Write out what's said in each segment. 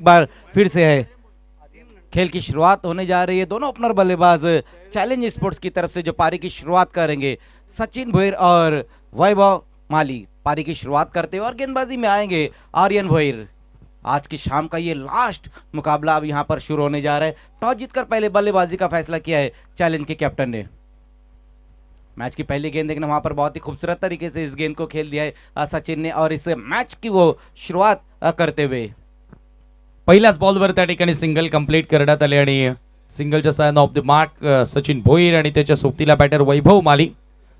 बार फिर से है, खेल की शुरुआत होने जा रही है। दोनों ओपनर बल्लेबाज चैलेंज स्पोर्ट्स की तरफ से जो पारी की शुरुआत करेंगे, सचिन भोईर और वैभव माली पारी की शुरुआत करते हुए और गेंदबाजी में आएंगे आर्यन भोईर। आज की शाम का ये लास्ट मुकाबला अब यहाँ पर शुरू होने जा रहा है। टॉस जीतकर पहले बल्लेबाजी का फैसला किया है चैलेंज के कैप्टन ने। मैच की पहली गेंद देखना, वहां पर बहुत ही खूबसूरत तरीके से इस गेंद को खेल दिया है सचिन ने और इस मैच की वो शुरुआत करते हुए पहिल्याच बॉलवर त्या ठिकाणी सिंगल कंप्लीट करण्यात आले आणि सिंगलच्या साहाय्याने of the mark Sachin Bhoir आणि त्याच्या सोबतीला बॅटर वैभव माली.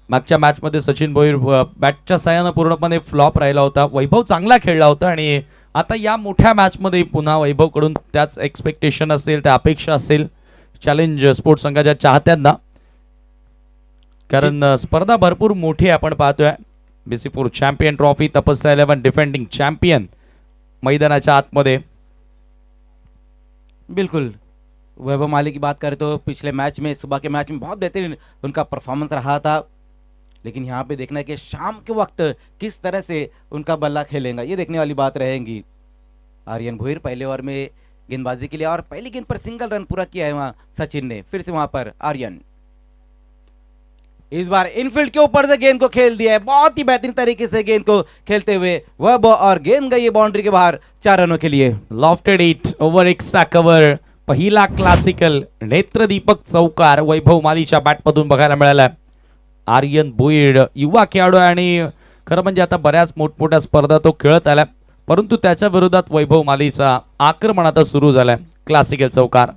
मागच्या मॅचमध्ये सचिन भोईर बॅटच्या साहाय्याने पूर्णपणे फ्लॉप राहिला होता. वैभव चांगला खेळला होता आणि आता या मोठ्या मॅचमध्ये पुन्हा वैभवकडून त्याच एक्सपेक्टेशन असेल, त्या अपेक्षा असेल चॅलेंज स्पोर्ट्स संघाच्या चाहत्यांना, कारण स्पर्धा भरपूर मोठी आहे. आपण पाहतोय BC4 चॅम्पियन ट्रॉफी, तपस्या 11 डिफेंडिंग चॅम्पियन मैदानाच्या आतमध्ये. बिल्कुल वैभव माली की बात करें तो पिछले मैच में, सुबह के मैच में बहुत बेहतरीन उनका परफॉर्मेंस रहा था, लेकिन यहाँ पे देखना है कि शाम के वक्त किस तरह से उनका बल्ला खेलेगा, ये देखने वाली बात रहेगी। आर्यन भोईर पहले ओवर में गेंदबाजी के लिए और पहली गेंद पर सिंगल रन पूरा किया है वहां सचिन ने। फिर से वहां पर आर्यन इस बार इनफील्ड के ऊपर से गेंद को खेल दिया है, बहुत ही बेहतरीन तरीके से गेंद को खेलते हुए वह और गेंद गई है बाउंड्री के बाहर 4 रनों के लिए। Lofted it over extra cover, पहिला क्लासिकल नेत्रदीपक चौकार वैभव मालीच्या बॅटमधून बघायला मिळाला. आर्यन भोईर युवा खेळाडू आणि खरं म्हणजे आता बऱ्याच मोठमोठ्या स्पर्धा तो खेळत आला, परंतु त्याच्या विरोधात वैभव मालीचा आक्रमण आता सुरू झालाय. क्लासिकल चौकार.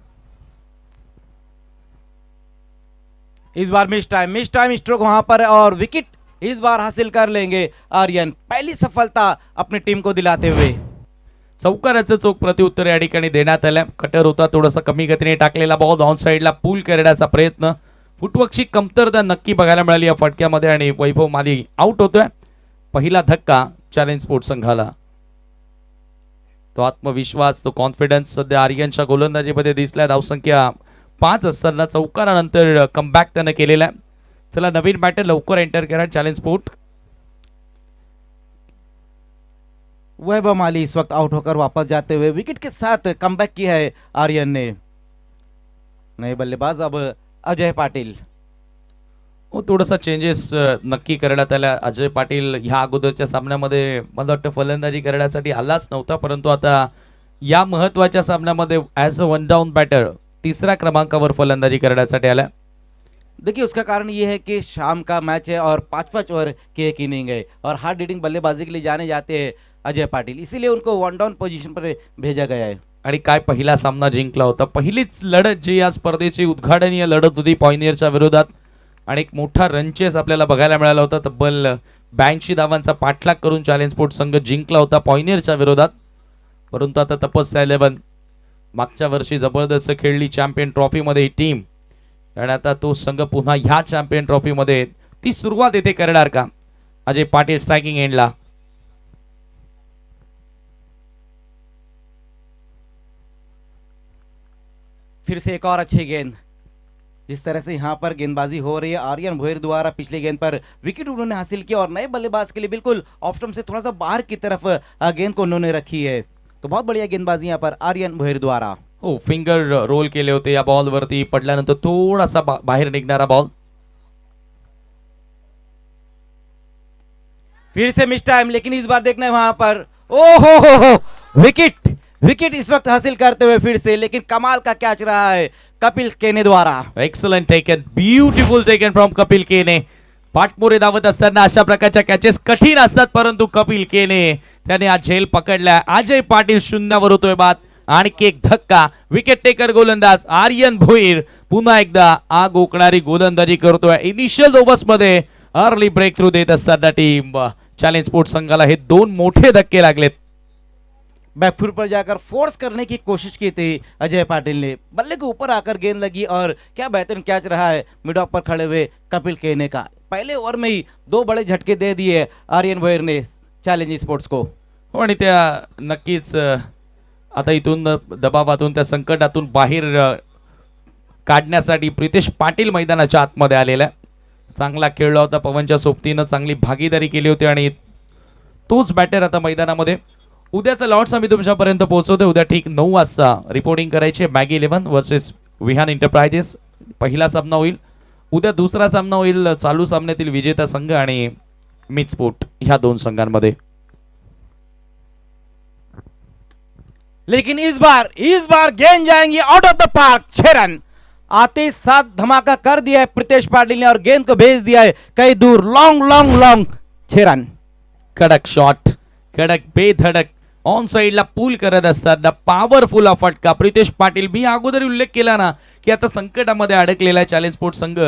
इस बार मिस टाइम स्ट्रोक वहां पर और विकेट इस बार हासिल कर लेंगे आर्यन, पहली सफलता अपनी टीम को दिलाते हुए. चौकाराचं चोख प्रत्युत्तर या ठिकाणी देण्यात आलं. कटर होता, थोडासा कमी गतीने टाकलेला बॉल ऑन साइडला पूल करण्याचा प्रयत्न. फुटवर्कची कमतरता नक्की बघायला मिळाली या फटक्यामध्ये आणि वैभव माली आउट होतोय. पहिला धक्का चॅलेंज स्पोर्ट्स संघाला. तो आत्मविश्वास, तो कॉन्फिडन्स सध्या आर्यनच्या गोलंदाजीमध्ये दिसलाय. धावसंख्या 5 असताना चौकारानंतर कमबॅक त्याने केलेला आहे. चला नवीन बॅटर लवकर एंटर करा चॅलेंज स्पोर्ट. वैभव माली इस वक्त आउट होकर वापस जाते हुए विकेट के साथ कमबैक किया है आर्यन ने. नए बल्लेबाज अब अजय पाटिल. हो, थोडासा चेंजेस नक्की करण्यात आल्या. अजय पाटील ह्या अगोदरच्या सामन्यामध्ये मला वाटतं फलंदाजी करण्यासाठी आलाच नव्हता, परंतु आता या महत्त्वाच्या सामन्यामध्ये as a one down batter तीसरा क्रमांकावर फलंदाजी करण्यासाठी आला. देखिए उसका कारण ये है कि शाम का मैच है और 5-5 ओवर की एक इनिंग है और हार्ड हिटिंग बल्लेबाजी के लिए जाने जाते हैं अजय पाटिल, इसीलिए उनको वन डाउन पोजीशन पर भेजा गया है. आणि काय पहिला सामना जिंकला होता. पहिलीच लढत जी या स्पर्धेची उद्घाटनीय लढत होती पॉयनियरच्या विरोधात आणि एक मोठा रनचेस आपल्याला बघायला मिळाला होता. तब्बल 82 धावांचा पाठलाग करून चॅलेंज स्पोर्ट्स संघ जिंकला होता पॉयनियरच्या विरोधात. परंतु आता तपस्या 11 मागच्या वर्षी जबरदस्त खेळली चॅम्पियन ट्रॉफीमध्ये ही टीम, आणि आता तो संघ पुन्हा ह्या चॅम्पियन ट्रॉफीमध्ये ती सुरुवात येथे करणार का. अजय पाटील स्ट्रायकिंग एंडला. फिर से एक और अच्छी गेंद. जिस तरह से यहाँ पर गेंदबाजी हो रही है आर्यन भोईर द्वारा, पिछली गेंद पर विकेट उन्होंने हासिल किया और नए बल्लेबाज के लिए बिल्कुल ऑफ स्टंप से थोड़ा सा बाहर की तरफ गेंद को उन्होंने रखी है. तो बहुत बढ़िया गेंदबाजी यहाँ पर आर्यन भोईर द्वारा. हो, फिंगर रोल केले होते या बॉल वरती, पडल्यानंतर थोडासा बाहेर निघणारा बॉल. फिर से मिस टाइम, लेकिन इस बार देखना है वहां पर ओ हो विकेट विकेट इस वक्त हासिल करते हुए फिर से, लेकिन कमाल का कैच रहा है कपिल केने द्वारा. Excellent taken, beautiful taken from Kapil केने. पाठमोरे धावत असताना अशा प्रकारच्या कॅचेस कठीण असतात, परंतु कपिल केने त्याने आज झेल पकडला. अजय पाटील शून्यावर होतोय बाद. आणखी एक धक्का. विकेट टेकर गोलंदाज आर्यन भोईर पुन्हा एकदा आग ओकणारी गोलंदाजी करतोय. इनिशियल ओव्हर्स मध्ये अर्ली ब्रेक थ्रू देत असताना टीम चॅलेंज स्पोर्ट्स संघाला हे 2 मोठे धक्के लागलेत. बैकफुट पर जाकर फोर्स करने की कोशिश की थी अजय पाटिल ने, बल्ले के ऊपर आकर गेंद लगी और क्या बेहतरीन कैच रहा है मिड ऑफ पर खड़े हुए कपिल केने का. पहले ओवर में ही 2 बड़े झटके दे दिए आर्यन भोईर ने चॅलेंज स्पोर्ट्स को. आणि त्या नक्कीच आता इथून दबावातून, त्या संकटातून बाहेर काढण्यासाठी प्रितेश पाटील मैदानाच्या आतमध्ये आलेला आहे. चांगला खेळला होता, पवनच्या सोबतीनं चांगली भागीदारी केली होती आणि तोच बॅटर आता मैदानामध्ये. उद्याचा लॉट्स आम्ही तुमच्यापर्यंत पोहोचवतोय. उद्या ठीक 9 वाजता रिपोर्टिंग करायची मॅगी 11 वर्सेस विहान एंटरप्राइजेस. पहिला सामना होईल उद्या. दुसरा सामना होईल चालू सामन्यातील विजेता संघ आणि मिडस्पोर्ट ह्या दोन संघांमध्ये. लेकिन इस बार गेंद जाएंगी out of the park. 6 run आते साथ धमाका कर दिया है प्रीतेश पाटिल ने और गेंद को भेज दिया है कहीं दूर. Long long long 6 run. कडक शॉट, कडक बेधडक ऑन साइडला पूल करत असताना पॉवरफुल हा फटका. प्रीतेश पाटील, मी अगोदर उल्लेख केला ना की आता संकटामध्ये अडकलेला आहे चॅलेंज स्पोर्ट्स संघ.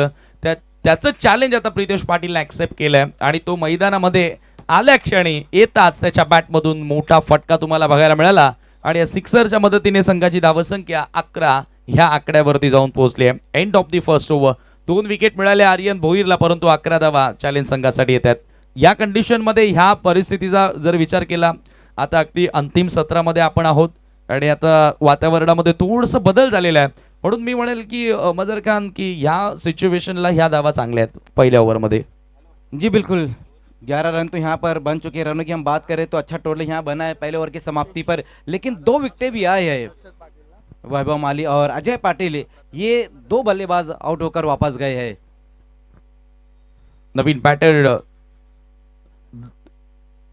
त्याचं चॅलेंज आता प्रीतेश पाटीलने ऍक्सेप्ट केलंय आणि तो मैदानामध्ये आल्या क्षणी येताच त्याच्या बॅटमधून मोठा फटका तुम्हाला बघायला मिळाला आणि या सिक्सरच्या मदतीने संघाची धावसंख्या 11 ह्या आकड्यावरती जाऊन पोहोचली आहे. End of the first over 2 wicket मिळाले आर्यन भोईरला, परंतु 11 धावा चॅलेंज संघासाठी येतात. या कंडिशन मध्ये ह्या परिस्थितीचा जर विचार केला, आता अगदी अंतिम सत्रामध्ये आपण आहोत आणि आता वातावरणामध्ये थोडंसं बदल झालेला आहे. म्हणून मी म्हणेल की मजर खान की ह्या सिच्युएशनला ह्या धावा चांगल्या आहेत पहिल्या ओव्हरमध्ये. जी बिल्कुल, 11 रन तो यहाँ पर बन चुके हैं. रनों की हम बात करें तो अच्छा टोटल यहाँ बना है पहले ओवर की समाप्ति पर, लेकिन 2 विकेटें भी आए हैं. वैभव माली और अजय पाटिल, ये 2 बल्लेबाज आउट होकर वापस गए हैं. नवीन बॅटर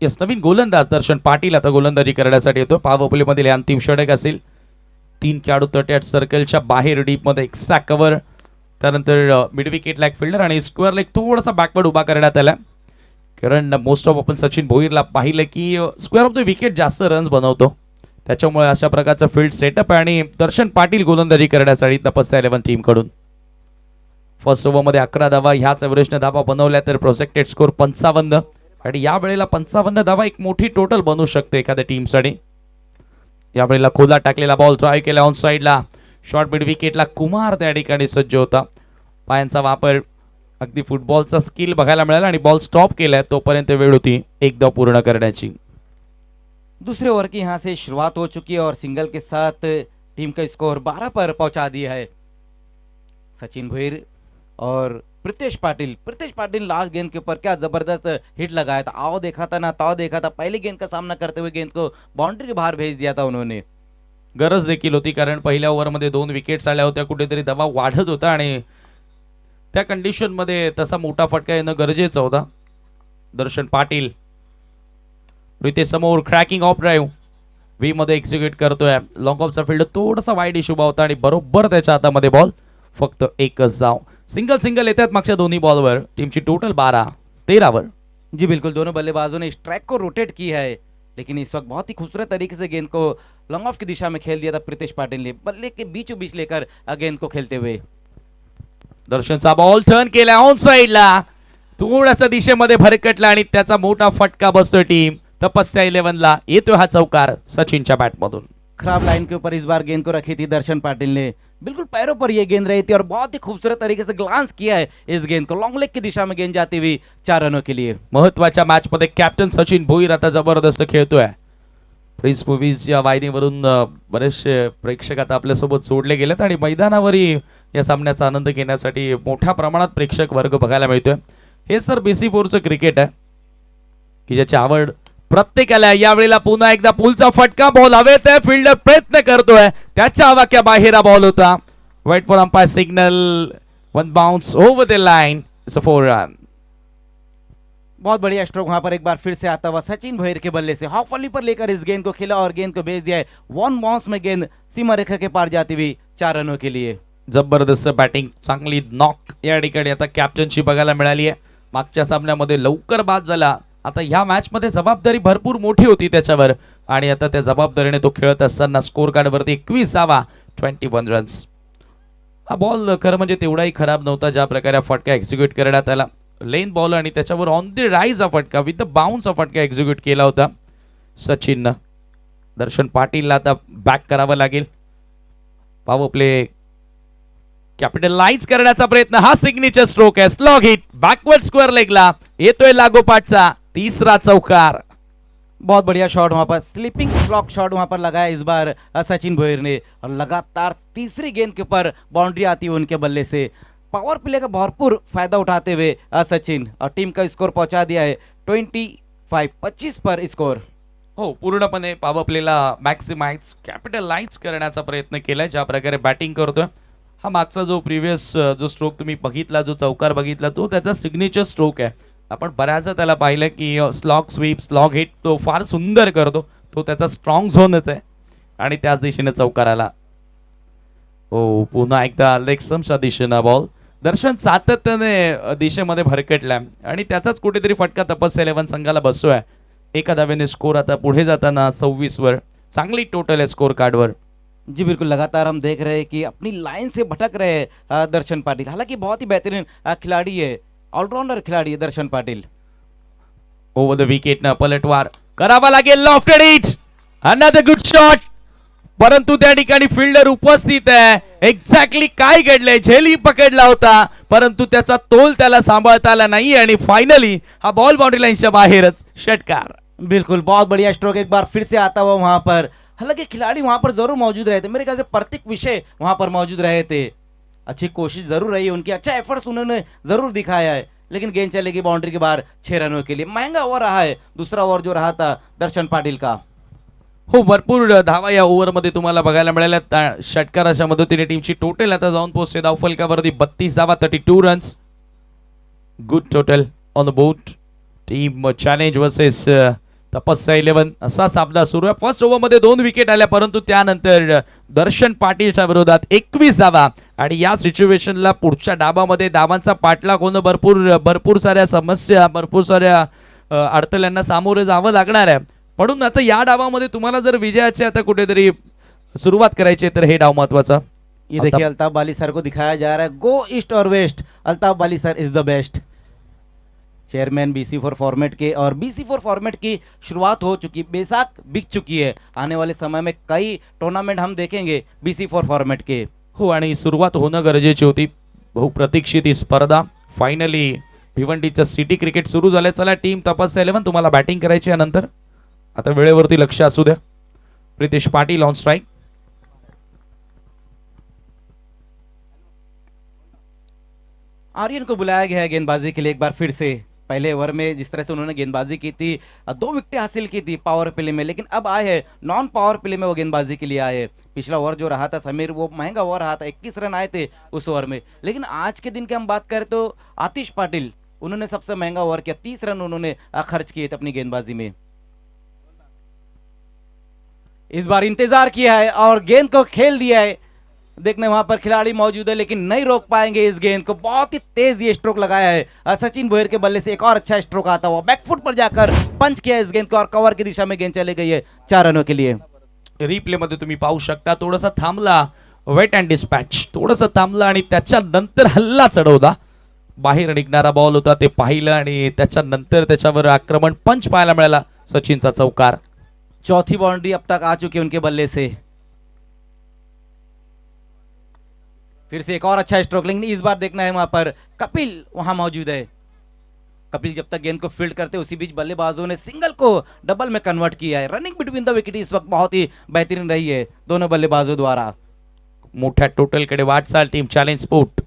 यस, नवीन गोलंदाज दर्शन पाटील आता गोलंदाजी करण्यासाठी येतो. पॉवर प्ले मधील अंतिम षटक असेल. 3 खेळाडू तट्यात सर्कलच्या बाहेर डीप मध्ये एक्स्ट्रा कव्हर, त्यानंतर मिड विकेट लॅग फिल्डर आणि स्क्वेअर लेग थोडासा बॅकवर्ड उभा करण्यात आला. कारण मोस्ट ऑफ आपण सचिन भोईरला पाहिलं की स्क्वेअर ऑफ द विकेट जास्त रन्स बनवतो, त्याच्यामुळे अशा प्रकारचं फील्ड सेटअप आहे. आणि दर्शन पाटील गोलंदाजी करण्यासाठी तपस्या 11 टीम कडून. फर्स्ट ओव्हर मध्ये 11 धावा, ह्याच एव्हरेजने धावा बनवल्या तर प्रोजेक्टेड स्कोर 55 आणि या वेळेला 55 धावा एक मोठी टोटल बनवू शकते एखाद्या टीमसाठी. या वेळेला खोला टाकलेला बॉल ट्राय केला ऑन साइडला, शॉर्ट मिड विकेटला कुमार त्या ठिकाणी सज्ज होता. पायांचा वापर, अगदी फुटबॉलचा स्किल बघायला मिळाला आणि बॉल स्टॉप केलाय. तोपर्यंत वेळ होती एक धाव पूर्ण करण्याची. दूसरे ओवर की यहाँ से शुरुआत हो चुकी है और सिंगल के साथ टीम का स्कोर 12 पर पहुंचा दिया है. सचिन भोईर और प्रीतेश पाटिल लास्ट गेंद के ऊपर क्या जबरदस्त हिट लगाया था. आओ देखा था ना ताओ देखा था. पहली गेंद का सामना करते हुए गेंद को बाउंड्री के बाहर भेज दिया था उन्होंने. गरज देखील होती, कारण पहिल्या ओव्हरमध्ये 2 विकेट्स आल्या होत्या, कुठेतरी दबाव वाढत होता आणि त्या कंडिशन मध्ये तसा मोठा फटका येणं गरजेचं होता. दर्शन पाटील रितेश समोर क्रॅकिंग ऑफ ड्राईव्ह व्ही मध्ये एक्झिक्यूट करतोय. लॉंग ऑफचा फील्ड थोडासा वाईड इशू होता आणि बरोबर त्याच्या हातामध्ये बॉल. फक्त एकच धाव. सिंगल येतात मागच्या दोन्ही बॉलवर. टीमची टोटल 12-13 वर. जी बिल्कुल, दोनों बल्लेबाजों ने स्ट्राइक को रोटेट किया है, लेकिन इस वक्त बहुत ही खूबसूरत तरीके से गेंद को लॉन्ग ऑफ की दिशा में खेल दिया था प्रीतेश पाटिल ने, बल्ले के बीचों बीच लेकर गेंद को खेलते हुए. दर्शनचा बॉल टर्न केला ऑन साइडला, थोडासा दिशेमध्ये भरकटला आणि त्याचा मोठा फटका बसतोय टीम तपस्या 11 ला. येतोय हा चौकार सचिनच्या बॅटमधून. खराब लाइन के ऊपर इस बार गेंद को रखी थी दर्शन पाटिल ने, बिल्कुल पैरों पर ये गेंद रही थी और बहुत ही खूबसूरत तरीके से ग्लांस किया है इस गेंद को. लॉन्ग लेग की दिशा में गेंद जाती हुई 4 रनों के लिए. महत्वाच्या मॅच मध्ये कॅप्टन सचिन भोईर आता जबरदस्त खेळतोय. प्रिन्स मूवीजच्या वाहिनीवरून बरेचसे प्रेक्षक आता आपल्यासोबत जोडले गेलेत आणि मैदानावरही या सामन्याचा आनंद घेण्यासाठी मोठ्या प्रमाणात प्रेक्षक वर्ग बघायला मिळतोय. हे सर BC4चं क्रिकेट आहे की ज्याची आवड प्रत्येकाला. यावेळेला पुन्हा एकदा पुलचा फटका, बॉल हवेत आहे, फिल्डर प्रयत्न करतोय, त्याच्या आवाक्या बाहेर बॉल होता. Wait for umpire signal, 1 bounce over the line, it's a 4 run. बहुत बढ़िया स्ट्रोक वहां पर एक बार फिर से आता हुआ सचिन भोईर के बल्ले से हाफ वॉली पर लेकर इस गेंद को खेला और गेंद को भेज दिया है 1 बाउंस में. गेंद सीमा रेखा के पार जाती हुई 4 रनों के लिए. जबरदस्त बॅटिंग, चांगली नॉक या ठिकाणी आता कॅप्टनची बघायला मिळाली आहे. मागच्या सामन्यामध्ये लवकर बाद झाला, आता ह्या मॅच मध्ये जबाबदारी भरपूर मोठी होती त्याच्यावर आणि आता त्या जबाबदारीने तो खेळत असताना स्कोर कार्ड वरती 21 धावा, 21 रन्स. हा बॉल खरं म्हणजे तेवढाही खराब नव्हता ज्या प्रकारे फटका एक्झिक्यूट करण्यात आला. लेन बॉल आणि त्याच्यावर ऑन द राईज फटका विथ द बाउन्स फटका एक्झिक्यूट केला होता सचिननं. दर्शन पाटीलला आता बॅक करावं लागेल. पॉवर प्ले कॅपिटलाइज करण्याचा प्रयत्न, हा सिग्नेचर स्ट्रोक आहे. स्लॉग हिट बॅकवर्ड स्क्वेअर लेगला, येतोय लागोपाठचा 3रा चौकार. बहुत बढ़िया शॉट वहां पर, स्लिपिंग फ्लॉक शॉट वहां पर लगाया इस बार सचिन भोईर ने और लगातार तीसरी गेंद के ऊपर बाउंड्री आती है उनके बल्ले से. पावर प्ले का भरपूर फायदा उठाते हुए सचिन और टीम का स्कोर पहुंचा दिया है 25 पर स्कोर. हो, पूर्णपणे पॉवर प्लेला मॅक्सिमाइज कॅपिटलाइज करण्याचा प्रयत्न केलाय. ज्या प्रकारे बॅटिंग करतोय, हा मागचा जो प्रिव्हियस जो स्ट्रोक तुम्ही बघितला, जो चौकार बघितला, तो त्याचा सिग्नेचर स्ट्रोक आहे. आपण बऱ्याचदा त्याला पाहिलं की स्लॉग स्वीप, स्लॉग हिट तो फार सुंदर करतो. तो त्याचा स्ट्रॉंग झोनच आहे आणि त्याच दिशेने चौकार आला. हो, पुन्हा एकदा लेक्समच्या दिशेनं बॉल. दर्शन सातत्याने दिशेमध्ये भरकटलाय आणि त्याचाच कुठेतरी फटका तपस 11 संघाला बसतोय. एका धावेने स्कोर आता पुढे जाताना 26 वर. चांगली टोटल आहे स्कोर कार्डवर. जी बिल्कुल, लगातार हम देख रहे हैं कि अपनी लाइन से भटक रहे हैं दर्शन पाटिल। हालांकि बहुत ही बेहतरीन खिलाड़ी है, ऑलराउंडर खिलाड़ी है दर्शन पाटिल। ओव्हर द विकेट न पलटवार करावा लागेल. Lofted it, another good shot, परंतु त्या ठिकाणी फिल्डर उपस्थित आहे. एक्झॅक्टली काय घडलंय, झेली पकडला होता परंतु त्याचा तोल त्याला सांभाळता आला नाही आणि फायनली हा बॉल बाउंड्री लाईनच्या बाहेरच. षटकार. बिल्कुल, बहुत बढ़िया स्ट्रोक एक बार फिर से आता हुआ वहां पर। हालांकि खिलाड़ी वहां पर जरूर मौजूद रहे थे, मेरे ख्याल से प्रतीक विषय वहां पर मौजूद रहे थे। अच्छी कोशिश जरूर रही है उनकी, अच्छा एफर्ट्स उन्होंने जरूर दिखाया है, लेकिन गेंद चलेगी बाउंड्री के बाहर 6 रनों के लिए। महंगा ओवर रहा है दूसरा ओवर जो रहा था दर्शन पाटिल का। हो, भरपूर धावा या ओव्हरमध्ये तुम्हाला बघायला मिळाल्या. षटकाराच्या मदतीने टीमची टोटल आता जाऊन पोहोचते धावफलकावरती 32 धावा, 32 runs. Good total on the boat. Team challenge versus तपस्या 11 असा सामना सुरू आहे. फर्स्ट ओव्हरमध्ये 2 विकेट आल्या परंतु त्यानंतर दर्शन पाटीलच्या विरोधात 21 धावा आणि या सिच्युएशनला पुढच्या डाबामध्ये धावांचा पाठलाग होणं भरपूर साऱ्या समस्या, भरपूर साऱ्या अडथळ्यांना सामोरे जावं लागणार आहे. म्हणून आता या डावामध्ये तुम्हाला जर विजयाची आता कुठेतरी सुरुवात करायची आहे तर हे डाव महत्वाचा. ये देखिए अल्ताफ बाली सर को दिखाया जा रहा है, गो ईस्ट और west, Altaf Bali sir is the best. Chairman BC4 format के, और BC4 फॉर्मेट की शुरुआत हो चुकी, बेसाख बिक चुकी है। आने वाले समय में कई टूर्नामेंट हम देखेंगे BC4 फॉर्मेट के। हो, आणि सुरुवात होणं गरजेची होती. बहुप्रतीक्षित ही स्पर्धा फायनली भिवंडीचं सिटी क्रिकेट सुरू झालं. चला टीम तपस्या 11 तुम्हाला बॅटिंग करायची आहे नंतर. आता वेळेवरती लक्ष असू द्या. Pritesh Patil on strike. आर्यन को बुलाया गया है गेंदबाजी के लिए एक बार फिर से। पहले ओवर में जिस तरह से उन्होंने गेंदबाजी की थी, 2 विकेटें हासिल की थी पावर प्ले में, लेकिन अब आए हैं नॉन पावर प्ले में वो गेंदबाजी के लिए आए हैं। पिछला ओवर जो रहा था समीर, वो महंगा ओवर रहा था, 21 रन आए थे उस ओवर में। लेकिन आज के दिन की हम बात करें तो आतिश पाटिल, उन्होंने सबसे महंगा ओवर किया, 30 रन उन्होंने खर्च किए थे अपनी गेंदबाजी में। इस बार इंतजार किया है और गेंद को खेल दिया है। देखने वहां पर खिलाड़ी मौजूद है लेकिन नहीं रोक पाएंगे इस गेंद को। बहुत ही तेज ये स्ट्रोक लगाया है सचिन भोयर के बल्ले से। एक और अच्छा स्ट्रोक आता हुआ बैकफुट पर जाकर पंच किया इस गेंद को और कवर की दिशा में गेंद चली गई है 4 रनों के लिए। रिप्ले मध्ये तुम्ही पाहू शकता, थोडासा थांबला, वेट अँड डिस्पॅच, थोडासा थांबला आणि त्याच्यानंतर हल्ला चढवला. बाहेर निघणारा बॉल होता ते पाहिलं आणि त्याच्यानंतर त्याच्यावर आक्रमण पंच पाहायला मिळाला. सचिनचा चौकार. चौथी बाउंड्री अब तक आ चुकी है उनके बल्ले से। फिर से एक और अच्छा स्ट्रोक, लेकिन इस बार देखना है वहां पर कपिल वहां मौजूद है। कपिल जब तक गेंद को फील्ड करते उसी बीच बल्लेबाजों ने सिंगल को डबल में कन्वर्ट किया है। रनिंग बिटवीन द विकेट इस वक्त बहुत ही बेहतरीन रही है दोनों बल्लेबाजों द्वारा। मोठ्या टोटल कडे वाटचाल टीम चॅलेंज स्पोर्ट.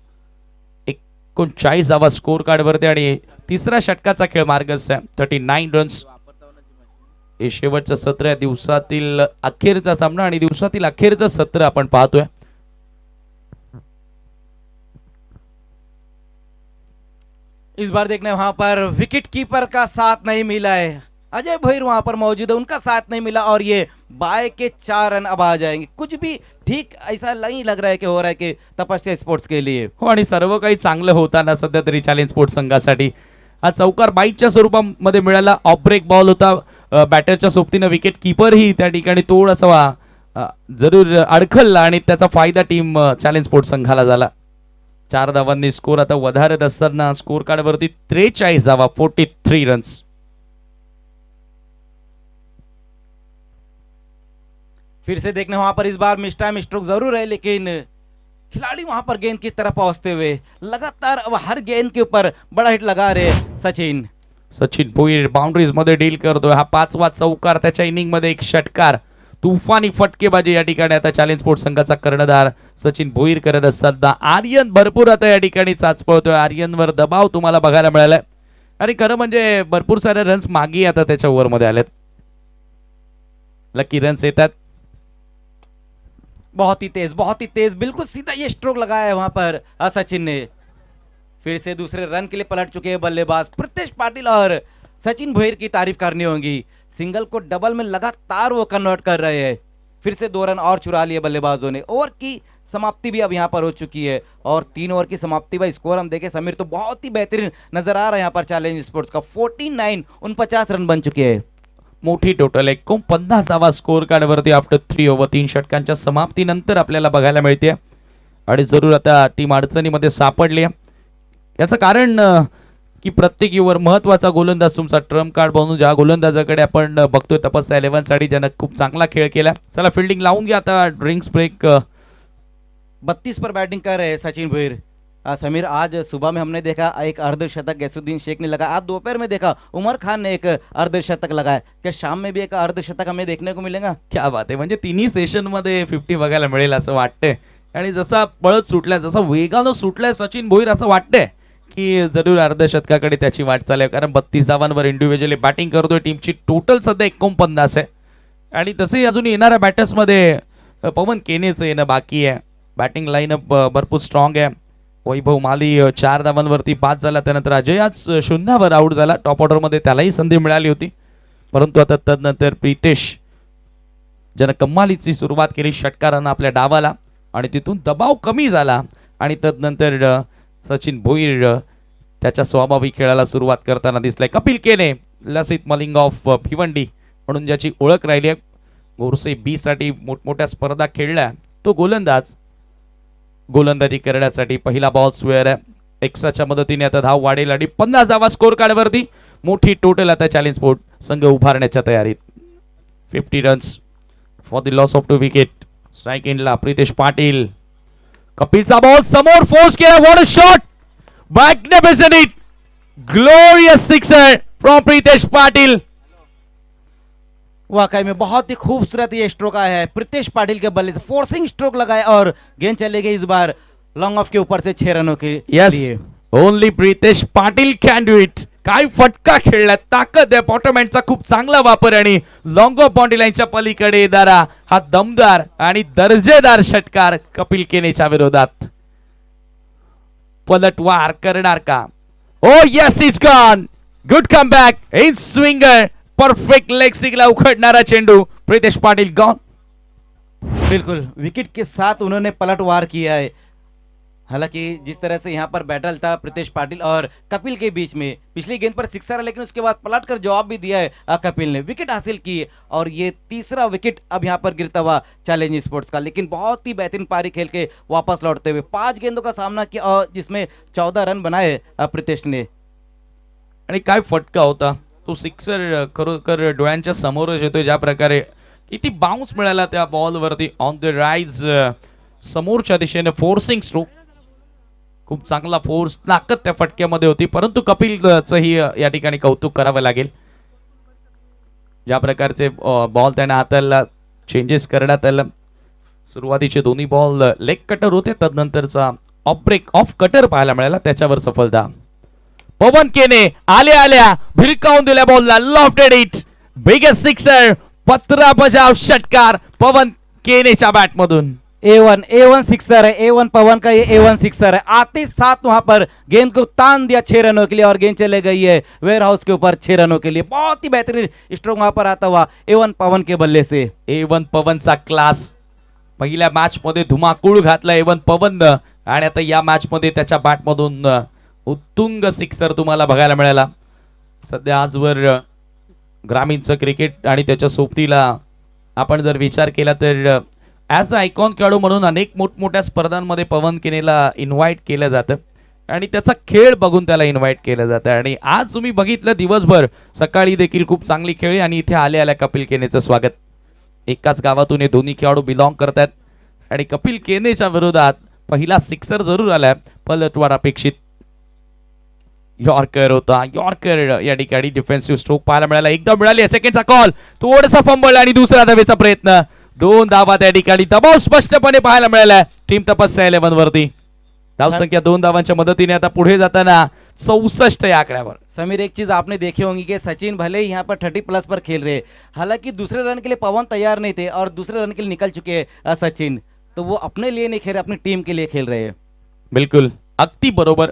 39 धावा स्कोर कार्ड वरती आणि तिसरा षटकाचा खेळ मार्गस्थ आहे. 39 रन्स. हे शेवटचं सत्र आहे, दिवसातील अखेरचा सामना आणि दिवसातील अखेरचं सत्र आपण पाहतोय. इस बार देखना है वहां पर विकेट कीपर का साथ नहीं मिला है, अजय भोईर वहां पर मौजूद है, उनका साथ नहीं मिला और ये बाय के 4 रन अब आ जाएंगे। कुछ भी ठीक ऐसा नहीं लग रहा है कि हो रहा है कि तपस्या स्पोर्ट्स के लिए। हो, आणि सर्व काही चांगलं होताना सध्या तरी चॅलेंज स्पोर्ट्स संघासाठी. हा चौकार बाईटच्या स्वरूपामध्ये मिळाला. ऑफ ब्रेक बॉल होता बॅटरच्या सोबतीनं. विकेट कीपर ही त्या ठिकाणी थोडासा जरूर अडखळला आणि त्याचा फायदा टीम चॅलेंज स्पोर्ट्स संघाला झाला. 4 धावांनी स्कोर आता वधारत असताना स्कोर कार्ड वरती 43 धावा, 43 रन्स. फिर से देखने वहां पर इस बार मिस टाइम स्ट्रोक जरूर है, लेकिन खिलाड़ी वहां पर गेंद की तरफ पहुंचते हुए लगातार अब हर गेंद के ऊपर बड़ा हिट लगा रहे सचिन। सचिन भोईर बाउंड्रीज मध्ये डील करतोय. हा 5वा चौकार, त्याच्या इनिंग मध्ये एक षटकार, तुफानी फटकेबाजी या ठिकाणी आता चॅलेंज स्पोर्ट्स संघाचा कर्णधार सचिन भोईर करत असताना आर्यन भरपूर आता या ठिकाणी चाचपळतोय. आर्यनवर दबाव तुम्हाला बघायला मिळालाय आणि खरं म्हणजे भरपूर सारे रन्स मागे आता त्याच्या ओव्हर मध्ये आलेत. लकी रन्स येतात. बहुत ही तेज बिल्कुल सीधा ये स्ट्रोक लगाया है वहां पर सचिन ने. फिर से दूसरे रन के लिए पलट चुके हैं बल्लेबाज प्रीतेश पाटिल और सचिन भोईर की तारीफ करनी होगी. सिंगल को डबल में लगातार वो कन्वर्ट कर रहे हैं. फिर से 2 रन और चुरा लिए बल्लेबाजों ने. ओवर की समाप्ति भी अब यहाँ पर हो चुकी है और 3 ओवर की समाप्ति का स्कोर हम देखें समीर तो बहुत ही बेहतरीन नजर आ रहा है यहाँ पर चैलेंज स्पोर्ट्स का. 49 49 रन बन चुके हैं. मोठी टोटल 49वा स्कोर कार्डवरती आफ्टर 3 ओव्हर 3 षटकांच्या समाप्तीनंतर आपल्याला बघायला मिळते. आणि जरूर आता टीम अडचणीमध्ये सापडली आहे. याचं कारण की प्रत्येक ओव्हर महत्वाचा गोलंदाज तुमचा ट्रम्प कार्ड बनून ज्या गोलंदाजाकडे आपण बघतोय तपस्या 11 साठी ज्यानं खूप चांगला खेळ केला. चला फिल्डिंग लावून घ्या आता. ड्रिंक्स ब्रेक 32 पर बैटिंग कर रहे हैं सचिन भोईर. समीर आज सुबह में हमने देखा एक अर्धशतक गैसुद्दीन शेख ने लगाया. आज दोपहर में देखा उमर खान ने एक अर्धशतक लगाया. क्या शाम में भी एक अर्धशतक हमें देखने को मिलेगा? क्या बात आहे. म्हणजे तिन्ही सेशन मध्ये 50 बघायला मिळेल असं वाटतंय. आणि जसा पळत सुटलाय जसा वेगानं सुटलाय सचिन भोईर असं वाटतंय की जरूर अर्धशतकाकडे त्याची वाटचाल आहे. कारण 32 धावांवर इंडिव्हिज्युअली बॅटिंग करतोय. टीमची टोटल सध्या 49 आहे. आणि तसंही अजून येणाऱ्या बॅटर्समध्ये पवन केनेचं येणं बाकी आहे. बॅटिंग लाईनअप भरपूर स्ट्रॉंग आहे. वैभव माली 4 धावांवरती बाद झाला. त्यानंतर अजय आज 0 आउट झाला. टॉप ऑर्डरमध्ये त्यालाही संधी मिळाली होती. परंतु आता तदनंतर प्रीतेश ज्यानं कमालीची सुरुवात केली षटकारानं आपल्या डावाला आणि तिथून दबाव कमी झाला आणि तदनंतर सचिन भोईर त्याच्या स्वाभाविक खेळाला सुरुवात करताना दिसलाय. कपिल केने लसित मलिंग ऑफ भिवंडी म्हणून ज्याची ओळख राहिली आहे. गोरसे बी साठी मोठमोठ्या स्पर्धा खेळल्या. तो गोलंदाजी करण्यासाठी पहिला बॉल स्क्वेअर आहे. एक्साच्या मदतीने आता धाव वाढेल आणि 50वा स्कोर कार्डवरती मोठी टोटल आता चॅलेंज स्पोर्ट संघ उभारण्याच्या तयारीत. 50 runs for the loss of 2 wicket. Strike एंडला प्रीतेश पाटील. कपिलचा बॉल समोर फोर्स केला. What a shot. Magnificent hit. Glorious sixer from Pritesh Patil. वाकई में बहुत ही खूबसूरत ये स्ट्रोक आया है प्रीतेश पाटिल के बल्ले से. फोर्सिंग स्ट्रोक लगाया और गेंद चले गई इस बार लॉन्ग ऑफ के ऊपर से 6 रनों के लिए. Only Pritesh Patil can do it. काय फटका खेळला. ताकद आहे. बॉटम हँडचा खूप चांगला वापर आणि लॉंग ऑफ बाउंड्री लाईनच्या पलीकडे येणारा हा दमदार आणि दर्जेदार षटकार कपिल केनेच्या विरोधात. पलटवार करणार का? Oh yes it's gone. Good comeback in swinger. Perfect leg सिगला उखड़नारा चेंडू. प्रीतेश पाटिल गॉन. बिल्कुल विकेट के साथ उन्होंने पलटवार किया है. हालांकि जिस तरह से यहाँ पर बैटल था प्रीतेश पाटिल और कपिल के बीच में, पिछली गेंद पर सिक्सर है लेकिन उसके बाद पलट कर जवाब भी दिया है कपिल ने. विकेट हासिल की और ये तीसरा विकेट अब यहाँ पर गिरता हुआ चैलेंज स्पोर्ट्स का. लेकिन बहुत ही बेहतरीन पारी खेल के वापस लौटते हुए 5 गेंदों का सामना किया और जिसमें 14 रन बनाए प्रीतेश ने. आणि काय फटका होता तो. सिक्सर खरोखर डोळ्यांच्या समोरच येतोय. ज्या प्रकारे किती बाउन्स मिळाला त्या बॉलवरती ऑन द राइज समोरच्या दिशेने फोर्सिंग स्ट्रोक. खूप चांगला फोर्स ताकद त्या फटक्यामध्ये होती. परंतु कपिलचंही या ठिकाणी कौतुक करावं लागेल. ज्या प्रकारचे बॉल त्याने हाताला चेंजेस करण्यात आला. सुरुवातीचे दोन्ही बॉल लेग कटर होते. तदनंतरचा ऑफ ब्रेक ऑफ कटर पाहायला मिळाला. त्याच्यावर सफलता. पवन केने आल्या भिरकावून दिल्या बॉलला. Lofted it. Biggest sixer. 15 बजाव षटकार पवन केनेच्या बॅट मधून. A1 सिक्सर है. A1 पवन का ये A1 सिक्सर है. आते ही साथ वहां पर गेंद को तान दिया 6 रनों के लिए और गेंद चले गई है वेयर हाउस के ऊपर 6 रनों के लिए. बहुत ही बेहतरीन स्ट्रोक वहां पर आता हुआ A1 पवन के बल्ले से. A1 पवनचा class. पहिल्या मॅच मध्ये धुमाकूळ घातला A1 पवन आणि आता या मॅच मध्ये त्याच्या बॅट मधून उत्तुंग सिक्सर तुम्हाला बघायला मिळाला. सध्या आजवर ग्रामीणचं क्रिकेट आणि त्याच्या सोबतीला आपण जर विचार केला तर ॲज अ आयकॉन खेळाडू म्हणून अनेक मोठमोठ्या स्पर्धांमध्ये पवन केनेला इन्व्हाइट केलं जातं आणि त्याचा खेळ बघून त्याला इन्व्हाइट केलं जातं. आणि आज तुम्ही बघितलं दिवसभर सकाळी देखील खूप चांगली खेळी आणि इथे आल्या कपिल केनेचं स्वागत. एकाच गावातून हे दोन्ही खेळाडू बिलॉंग करतात आणि कपिल केनेच्या विरोधात पहिला सिक्सर जरूर आलाय. पलटवार अपेक्षित. यॉर्कर होता. यॉर्कर या ठिकाणी डिफेन्सिव्ह स्ट्रोक पाहायला मिळाला. एकदा मिळाली. सेकंडचा कॉल. थोडासा फंबल आणि दुसरा धावेचा प्रयत्न. 2 धावा त्या ठिकाणी. दबाव स्पष्टपणे पाहायला मिळाला टीम तपस्या 11 वरती. धावसंख्या 2 धावांच्या मदतीने आता पुढे जाताना 64 या आकड्यावर. समीर, एक चीज आपने देखी होंगी कि सचिन भले ही यहाँ पर 30+ पर खेल रहे, हालांकि दूसरे रन के लिए पवन तैयार नहीं थे और दूसरे रन के लिए निकल चुके हैं सचिन, तो वो अपने लिए नहीं खेल रहे, अपनी टीम के लिए खेल रहे हैं. बिलकुल अगदी बरोबर.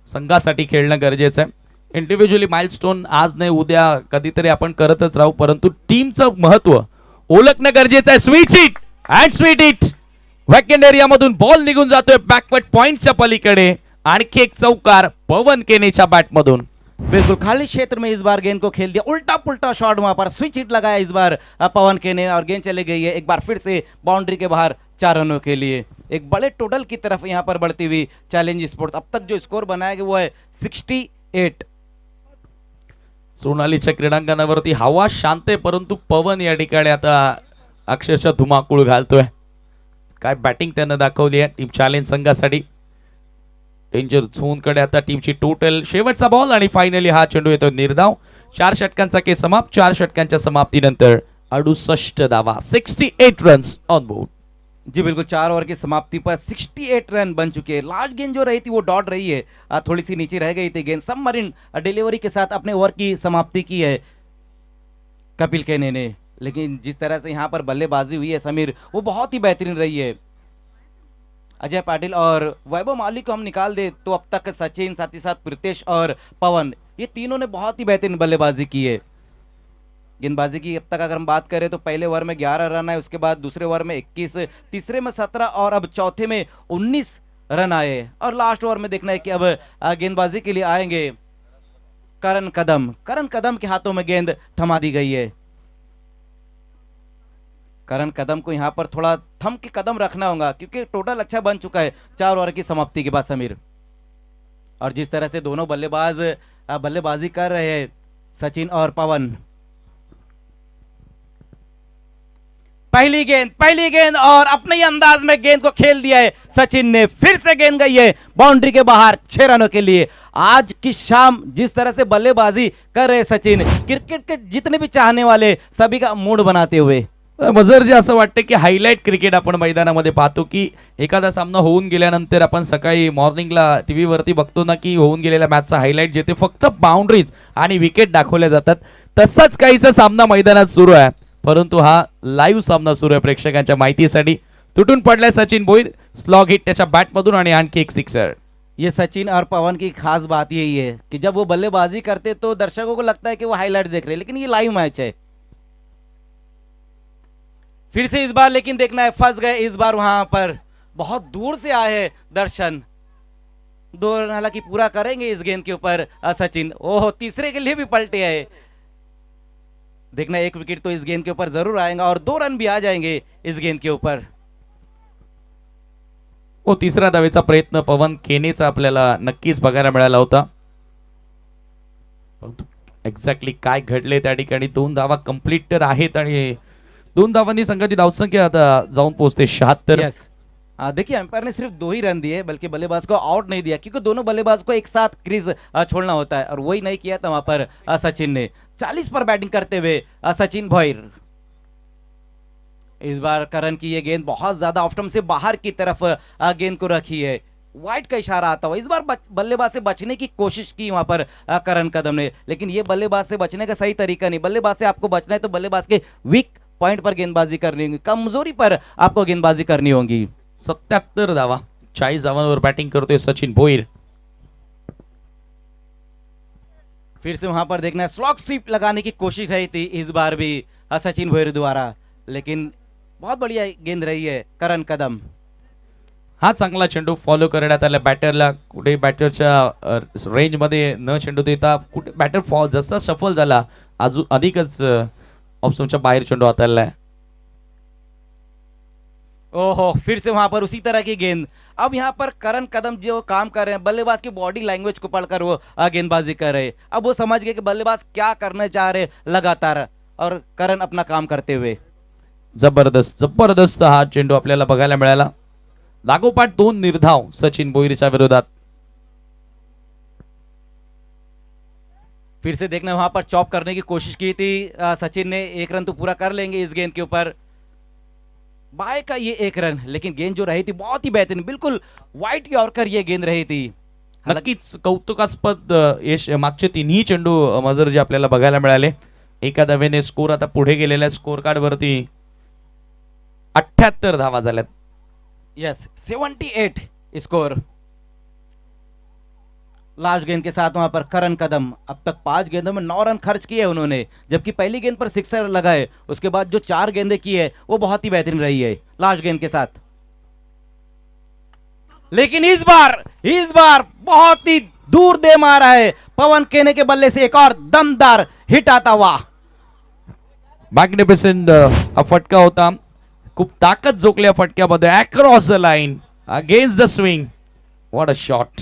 संघासाठी खेळणं गरजेचं आहे. इंडिव्हिज्युअली माइलस्टोन आज नाही उद्या कधीतरी आपण करतच राहू, परंतु टीमचं महत्व ओळखणं गरजेचं आहे. Sweet hit and sweet hit. वॅकेंड एरियामधून बॉल निघून जातोय बॅकवर्ड पॉइंटच्या पलीकडे. आणखी एक चौकार पवन केनेच्या बॅटमधून. बिल्कुल खाली क्षेत्र में इस बार गेंद को खेल दिया, उल्टा पुल्टा शॉट वहां पर स्विच हिट लगाया इस बार पवन के ने और गेंद चली गई है एक बार फिर से बाउंड्री के बाहर 4 रनों के लिए. एक बड़े टोटल की तरफ यहां पर बढ़ती हुई चैलेंज स्पोर्ट्स. अब तक जो स्कोर बनाया गया वो है 68. सोनालीच्या क्रीडांगणावरती हवा शांत आहे, परंतु पवन या ठिकाणी आता अक्षरशः धुमाकूळ घालतोय. काय बॅटिंग त्यानं दाखवली आहे टीम चॅलेंज संघासाठी. डेंजर झोन कडे आता टीमची टोटल. शेवटचा बॉल आणि फायनली हा चेंडू येतो निर्धाव. 4 षटकांचा खेळ समाप्त. 4 षटकांच्या समाप्तीनंतर 68 धावा, 68 रन्स ऑन बोर्ड. जी बिल्कुल, 4 ओवर की समाप्ति पर 68 रन बन चुके हैं. लास्ट गेंद जो रही थी वो डॉट रही है, थोड़ी सी नीचे रह गई थी गेंद. सबमरीन डिलीवरी के साथ अपने ओवर की समाप्ति की है कपिल केने ने, लेकिन जिस तरह से यहाँ पर बल्लेबाजी हुई है समीर, वो बहुत ही बेहतरीन रही है. अजय पाटिल और वैभव माली को हम निकाल दे तो अब तक सचिन, साथ ही साथ प्रीतेश और पवन, ये तीनों ने बहुत ही बेहतरीन बल्लेबाजी की है. गेंदबाजी की अब तक अगर हम बात करें तो पहले ओवर में 11 रन आए, उसके बाद दूसरे ओवर में 21, तीसरे में 17 और अब चौथे में 19 रन आए. और लास्ट ओवर में देखना है कि अब गेंदबाजी के लिए आएंगे करण कदम. करण कदम के हाथों में गेंद थमा दी गई है. करण कदम को यहां पर थोड़ा थम के कदम रखना होगा क्योंकि टोटल अच्छा बन चुका है 4 ओवर की समाप्ति के बाद समीर. और जिस तरह से दोनों बल्लेबाज बल्लेबाजी कर रहे हैं सचिन और पवन. पहली गेंद और अपने ही अंदाज में गेंद को खेल दिया है सचिन ने. फिर से गेंद गई है बाउंड्री के बाहर 6 रनों के लिए. आज की शाम जिस तरह से बल्लेबाजी कर रहे सचिन, क्रिकेट के जितने भी चाहने वाले सभी का मूड बनाते हुए. मजर जे असं वाटतं की हायलाइट क्रिकेट आपण मैदानामध्ये पाहतो की एखादा सामना होऊन गेल्यानंतर आपण सकाळी मॉर्निंगला टीव्ही वरती बघतो ना की होऊन गेलेल्या मॅचचा हायलाइट जे ते फक्त बाउंड्रीज आणि विकेट दाखवल्या जातात. तसाच काहीसा सामना मैदानात सुरू आहे, परंतु हा लाईव्ह सामना सुरू आहे प्रेक्षकांच्या माहितीसाठी. तुटून पडलाय सचिन भोईर. स्लॉग हिट त्याच्या बॅटमधून आणि आणखी एक सिक्सर. ये सचिन और पवन की खास बात यही है कि जब वो बल्लेबाजी करते तो दर्शकों को लगता है कि वो हाईलाइट देख रहे हैं, लेकिन ये लाइव मैच है. फिर से इस बार लेकिन देखना है, फंस गए इस बार वहां पर. बहुत दूर से आए हैं दर्शन. 2 रन हालांकि पूरा करेंगे इस गेंद के ऊपर सचिन. ओह, तीसरे के लिए भी पलटे आए. देखना 1 विकेट तो इस गेंद के ऊपर जरूर आएगा और 2 रन भी आ जाएंगे इस गेंद के ऊपर. हो, तिसरा धावेचा प्रयत्न पवन केनेचा आपल्याला नक्कीच बघायला मिळाला होता. एक्झॅक्टली काय घडले त्या ठिकाणी 2 धावा कंप्लीट तर आहेत आणि 2 धावांनी संघाची धावसंख्या आता जाऊन पोहोचते 76. यस, देखिए अंपायर ने सिर्फ 2 ही रन दिए, बल्कि बल्लेबाज को आउट नहीं दिया क्योंकि दोनों बल्लेबाज को एक साथ क्रीज छोड़ना होता है और वही नहीं किया था वहां पर सचिन ने. 40 पर बैटिंग करते हुए सचिन भोईर. इस बार करण की ये गेंद बहुत ज्यादा ऑफ स्टंप से बाहर की तरफ गेंद को रखी है. वाइड का इशारा आता हुआ इस बार बल्लेबाज से बचने की कोशिश की वहां पर करण कदम ने, लेकिन ये बल्लेबाज से बचने का सही तरीका नहीं. बल्लेबाज से आपको बचना है तो बल्लेबाज के वीक पॉइंट पर गेंदबाजी करनी होगी, कमजोरी पर आपको गेंदबाजी करनी होगी. 77 धावा, 40 धावांवर बॅटिंग करतोय सचिन भोईर. फिर से वहां पर देखना है, स्लॉग स्वीप लगाने की कोशिश रही थी इस बार भी सचिन भोईर द्वारा, लेकिन बहुत बढ़िया गेंद रही है करण कदम. हा चांगला चेंडू फॉलो करण्यात आला बॅटरला. कुठे बॅटरच्या रेंज मध्ये न चेंडू देता कुठे बॅटर फॉल जसा सफल झाला अजून अधिकच ऑप्शनच्या बाहेर चेंडू हाताळलाय. ओहो, फिर से वहां पर उसी तरह की गेंद. अब यहाँ पर करण कदम जो काम कर रहे हैं, बल्लेबाज की बॉडी लैंग्वेज को पढ़कर वो गेंदबाजी कर रहे हैं. अब वो समझ गए कि बल्लेबाज क्या करना चाह रहे लगातार, और करण अपना काम करते हुए. जबरदस्त जबरदस्त हा चेंडू आपल्याला बघायला मिळाला. लागोपाठ 2 निर्धाव सचिन भोईरच्या विरोधात. फिर से देखना वहां पर चॉप करने की कोशिश की थी सचिन ने. 1 रन तो पूरा कर लेंगे इस गेंद के ऊपर. बाय का ये एक रन, लेकिन गेंद जो रही थी बहुत ही बेहतरीन, बिल्कुल व्हाइट यॉर्कर ये गेंद रही थी। नक्कीच कौतुकास्पद यश मागचे तिन्ही चेंडू मजर जे आपल्याला बघायला मिळाले. एका धावेने स्कोर आता पुढे गेलेल्या स्कोर कार्ड वरती 78 धावा झाल्यात. Yes, 78 score. लास्ट गेंद के साथ वहां पर करण कदम, अब तक 5 गेंदों में 9 रन खर्च किए उन्होंने, जबकि पहली गेंद पर सिक्सर लगाए, उसके बाद जो 4 गेंदें की है वो बहुत ही बेहतरीन रही है लास्ट गेंद के साथ। लेकिन इस बार बहुत ही दूर दे मारा है पवन केने के बल्ले से, एक और दमदार हिट आता हुआ। मॅग्निफिसंट हा फटका होता. खूप ताकद जोकल्या फटक्यामध्ये across the line against the swing. What a shot.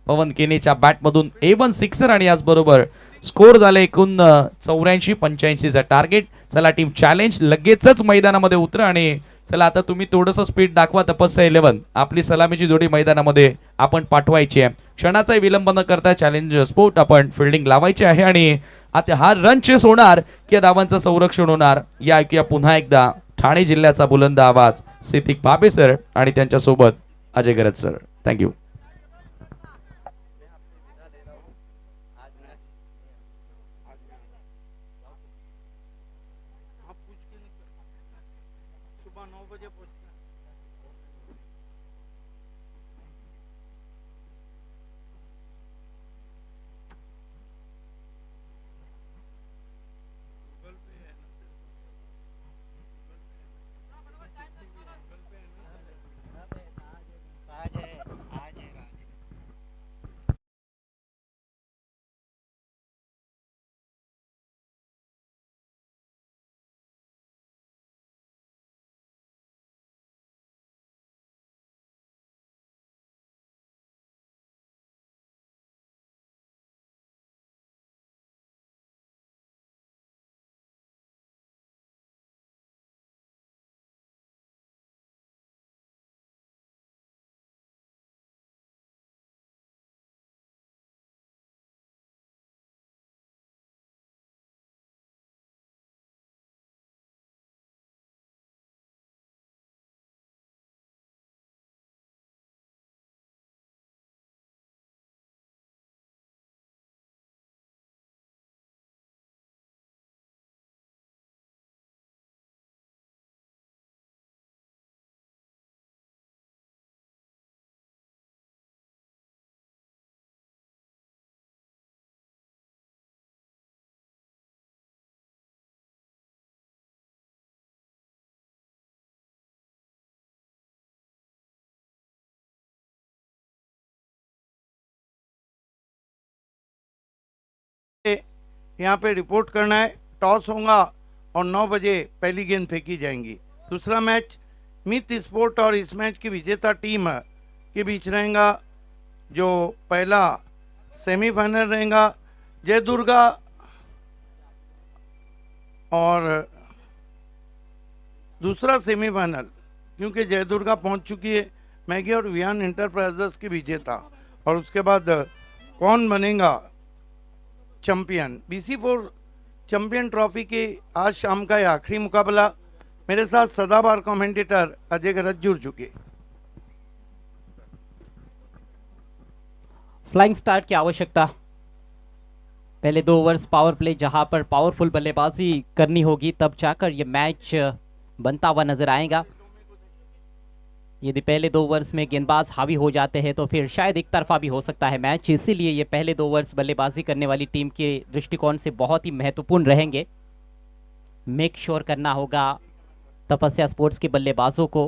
Pawan केनेच्या बॅटमधून A1 सिक्सर आणि याचबरोबर स्कोर झाले एकूण 84-85 चा टार्गेट. चला टीम चॅलेंज, लगेचच मैदानामध्ये उतरा आणि चला आता तुम्ही थोडंसं स्पीड दाखवा. तपस्या 11 आपली सलामीची जोडी मैदानामध्ये आपण पाठवायची आहे. क्षणाचाही विलंब न करता चॅलेंज स्पोर्ट आपण फिल्डिंग लावायची आहे आणि आता हा रन चेस होणार की धावांचं संरक्षण होणार या ऐकूया पुन्हा एकदा ठाणे जिल्ह्याचा बुलंद आवाज सिद्दीक भाबे सर आणि त्यांच्यासोबत अजय गरज सर. थँक्यू. यहाँ पे रिपोर्ट करना है। टॉस होगा और 9 बजे पहली गेंद फेंकी जाएंगी। दूसरा मैच मित स्पोर्ट और इस मैच की विजेता टीम के बीच रहेगा। जो पहला सेमीफाइनल रहेगा जय दुर्गा और दूसरा सेमीफाइनल, क्योंकि जय दुर्गा पहुंच चुकी है, मैगी और वियान इंटरप्राइजेस की विजेता, और उसके बाद कौन बनेगा चैंपियन। BC4 चैंपियन ट्रॉफी के आज शाम का यह आखिरी मुकाबला। मेरे साथ सदाबहार कमेंटेटर अजय गरज जुड़ चुके। फ्लाइंग स्टार्ट की आवश्यकता। पहले 2 ओवर्स पावर प्ले, जहां पर पावरफुल बल्लेबाजी करनी होगी, तब जाकर ये मैच बनता हुआ नजर आएगा। यदि पहले 2 ओवर्स में गेंदबाज हावी हो जाते हैं तो फिर शायद एक तरफा भी हो सकता है मैच। इसीलिए ये पहले 2 ओवर्स बल्लेबाजी करने वाली टीम के दृष्टिकोण से बहुत ही महत्वपूर्ण रहेंगे। मेक श्योर करना होगा तपस्या स्पोर्ट्स के बल्लेबाजों को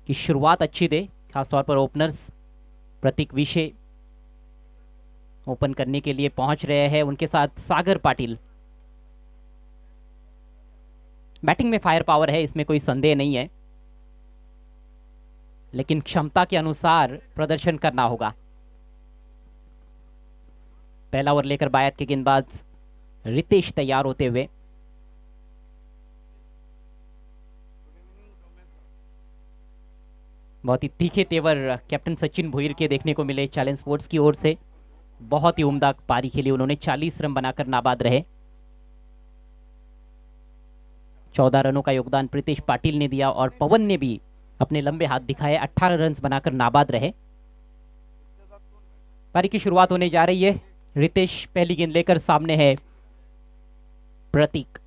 कि शुरुआत अच्छी दे, खासतौर पर ओपनर्स प्रतीक विशे ओपन करने के लिए पहुंच रहे हैं, उनके साथ सागर पाटिल। बैटिंग में फायर पावर है, इसमें कोई संदेह नहीं है, लेकिन क्षमता के अनुसार प्रदर्शन करना होगा। पहला ओवर लेकर बायत के गेंदबाज रितेश तैयार होते हुए। बहुत ही तीखे तेवर कैप्टन सचिन भोईर के देखने को मिले चैलेंज स्पोर्ट्स की ओर से। बहुत ही उम्दा पारी खेली उन्होंने, 40 रन बनाकर नाबाद रहे। 14 रनों का योगदान प्रीतेश पाटिल ने दिया और पवन ने भी अपने लंबे हाथ दिखाए, 18 रन बनाकर नाबाद रहे। पारी की शुरुआत होने जा रही है। रितेश पहली गेंद लेकर सामने है प्रतीक।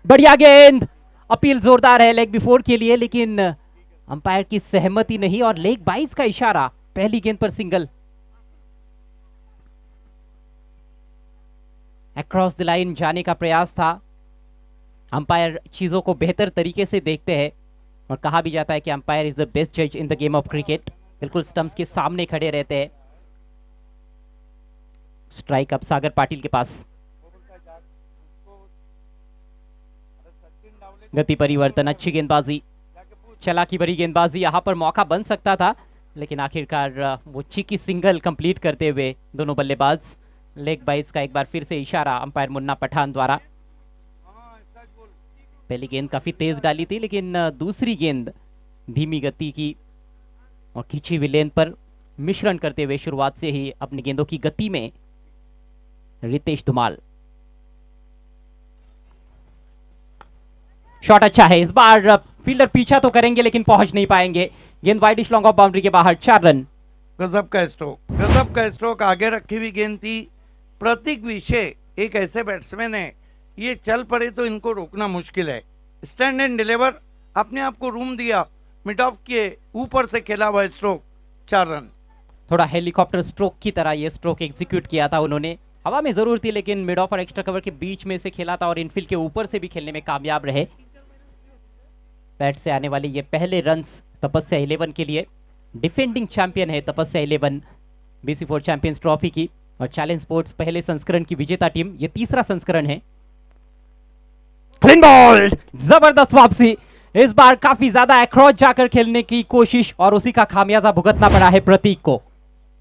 बढ़िया गेंद, अपील जोरदार है लेग बिफोर के लिए, लेकिन अंपायर की सहमति नहीं और लेग 22 का इशारा। पहली गेंद पर सिंगल। अक्रॉस द लाइन जाने का प्रयास था। अंपायर चीजों को बेहतर तरीके से देखते हैं और कहा भी जाता है कि अंपायर इज द बेस्ट जज in the game of cricket. बिल्कुल स्टंप्स के सामने खड़े रहते हैं। स्ट्राइक अब सागर पाटिल के पास। गति परिवर्तन, अच्छी गेंदबाजी, चालाकी भरी गेंदबाजी। यहां पर मौका बन सकता था लेकिन आखिरकार वो चीकी सिंगल कंप्लीट करते हुए दोनों बल्लेबाज। लेग 22 का एक बार फिर से इशारा अंपायर मुन्ना पठान द्वारा। पहली गेंद काफी तेज डाली थी लेकिन दूसरी गेंद धीमी गति की और खींची हुई लेन पर मिश्रण करते हुए शुरुआत से ही अपनी गेंदों की गति में रितेश धुमाल। शॉट अच्छा है। इस बार फील्डर पीछा तो करेंगे लेकिन पहुंच नहीं पाएंगे। गेंद वाइडिश लॉन्ग ऑफ बाउंड्री के बाहर, 4 रन। गजब का स्ट्रोक, गजब का स्ट्रोक। आगे रखी हुई गेंद थी। प्रतीक विषय एक ऐसे बैट्समैन है, ये चल पड़े तो इनको रोकना मुश्किल है। स्टैंड एंड डिलीवर, अपने आप को रूम दिया, मिड ऑफ के ऊपर से खेला हुआ स्ट्रोक, 4 रन। थोड़ा हेलीकॉप्टर स्ट्रोक की तरह ये स्ट्रोक एग्जीक्यूट किया था उन्होंने। हवा में जरूर थी लेकिन मिड ऑफ और एक्स्ट्रा कवर के बीच में से खेला था और इनफील्ड के ऊपर से भी खेलने में कामयाब रहे। बैट से आने वाले ये पहले रन्स तपस्या 11 के लिए। डिफेंडिंग चैंपियन है तपस्या 11 BC4 चैंपियंस ट्रॉफी की और चैलेंज स्पोर्ट्स पहले संस्करण की विजेता टीम। ये तीसरा संस्करण है। क्लीन बॉल, जबरदस्त वापसी। इस बार काफी ज्यादा अक्रॉस जाकर खेलने की कोशिश और उसी का खामियाजा भुगतना पड़ा है प्रतीक को।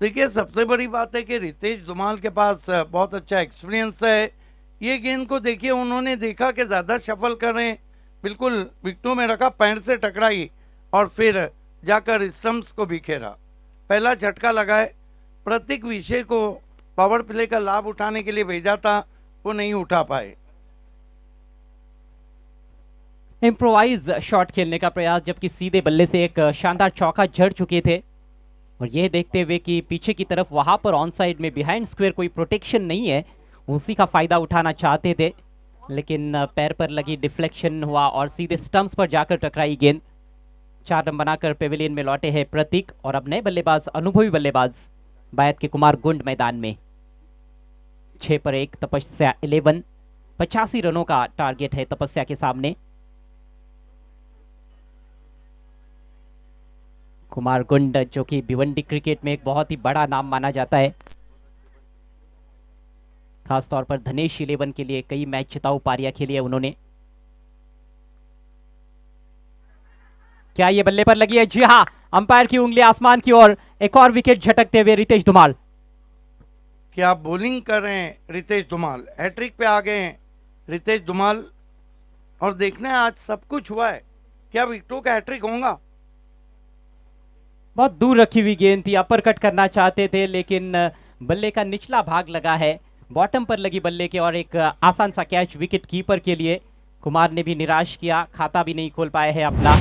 देखिए, सबसे बड़ी बात है कि रितेश धुमाल के पास बहुत अच्छा एक्सपीरियंस है। ये गेंद को देखिए, उन्होंने देखा कि ज्यादा शफल कर रहे हैं, बिल्कुल विकेटों में रखा, पैर से टकराई और फिर जाकर स्टंप्स को बिखेरा। पहला झटका लगाए। प्रतीक विषय को पावर प्ले का लाभ उठाने के लिए भेजा था, वो नहीं उठा पाए। इम्प्रोवाइज शॉट खेलने का प्रयास, जबकि सीधे बल्ले से एक शानदार चौका जड़ चुके थे और यह देखते हुए कि पीछे की तरफ वहां पर ऑन साइड में बिहाइंड स्क्वायर कोई प्रोटेक्शन नहीं है, उसी का फायदा उठाना चाहते थे लेकिन पैर पर लगी डिफ्लेक्शन हुआ और सीधे स्टंप्स पर जाकर टकराई गेंद। 4 रन बनाकर पेविलियन में लौटे हैं प्रतीक और अब नए बल्लेबाज, अनुभवी बल्लेबाज बायत के कुमार गुंड मैदान में। 6 पर 1 तपस्या 11, 85 रनों का टारगेट है तपस्या के सामने। कुमार गुंड जो कि भिवंडी क्रिकेट में एक बहुत ही बड़ा नाम माना जाता है, खासतौर पर धनेश 11 के लिए कई मैच जिताऊ पारियां खेली है उन्होंने। क्या ये बल्ले पर लगी है? जी हां, अंपायर की उंगली आसमान की ओर। एक और विकेट झटकते हुए रितेश धुमाल। क्या बॉलिंग कर रहे हैं रितेश धुमाल, हैट्रिक पे आ गए हैं रितेश धुमाल। और देखना है आज सब कुछ हुआ है, क्या विकेटों का हैट्रिक होगा। बहुत दूर रखी हुई गेंद थी, अपर कट करना चाहते थे लेकिन बल्ले का निचला भाग लगा है, बॉटम पर लगी बल्ले के और एक आसान सा कैच विकेट कीपर के लिए। कुमार ने भी निराश किया, खाता भी नहीं खोल पाए हैं अपना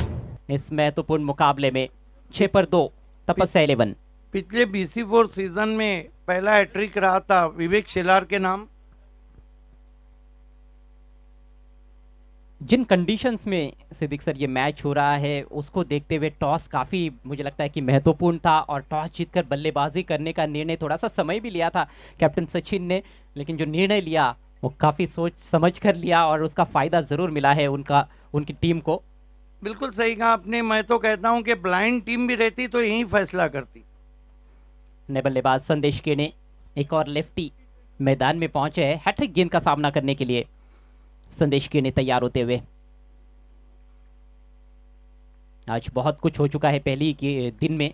इस महत्वपूर्ण मुकाबले में। 6 पर 2 तपस्या 11। पिछले BC4 सीजन में पहला हैट्रिक रहा था विवेक शेलार के नाम। जिन कंडीशंस में सिद्दीक सर ये मैच हो रहा है उसको देखते हुए टॉस काफी मुझे लगता है कि महत्वपूर्ण था और टॉस जीतकर बल्लेबाजी करने का निर्णय, थोड़ा सा समय भी लिया था कैप्टन सचिन ने, लेकिन जो निर्णय लिया वो काफी सोच समझ कर लिया और उसका फायदा जरूर मिला है उनकी टीम को। बिल्कुल सही कहा आपने। मैं तो कहता हूं कि ब्लाइंड टीम भी रहती तो यही फैसला करती। नए बल्लेबाज संदेश केने, एक और लेफ्टी मैदान में पहुंचे हैं हैट्रिक गेंद का सामना करने के लिए। संदेश केने तैयार होते हुए। आज बहुत कुछ हो चुका है पहली के दिन में।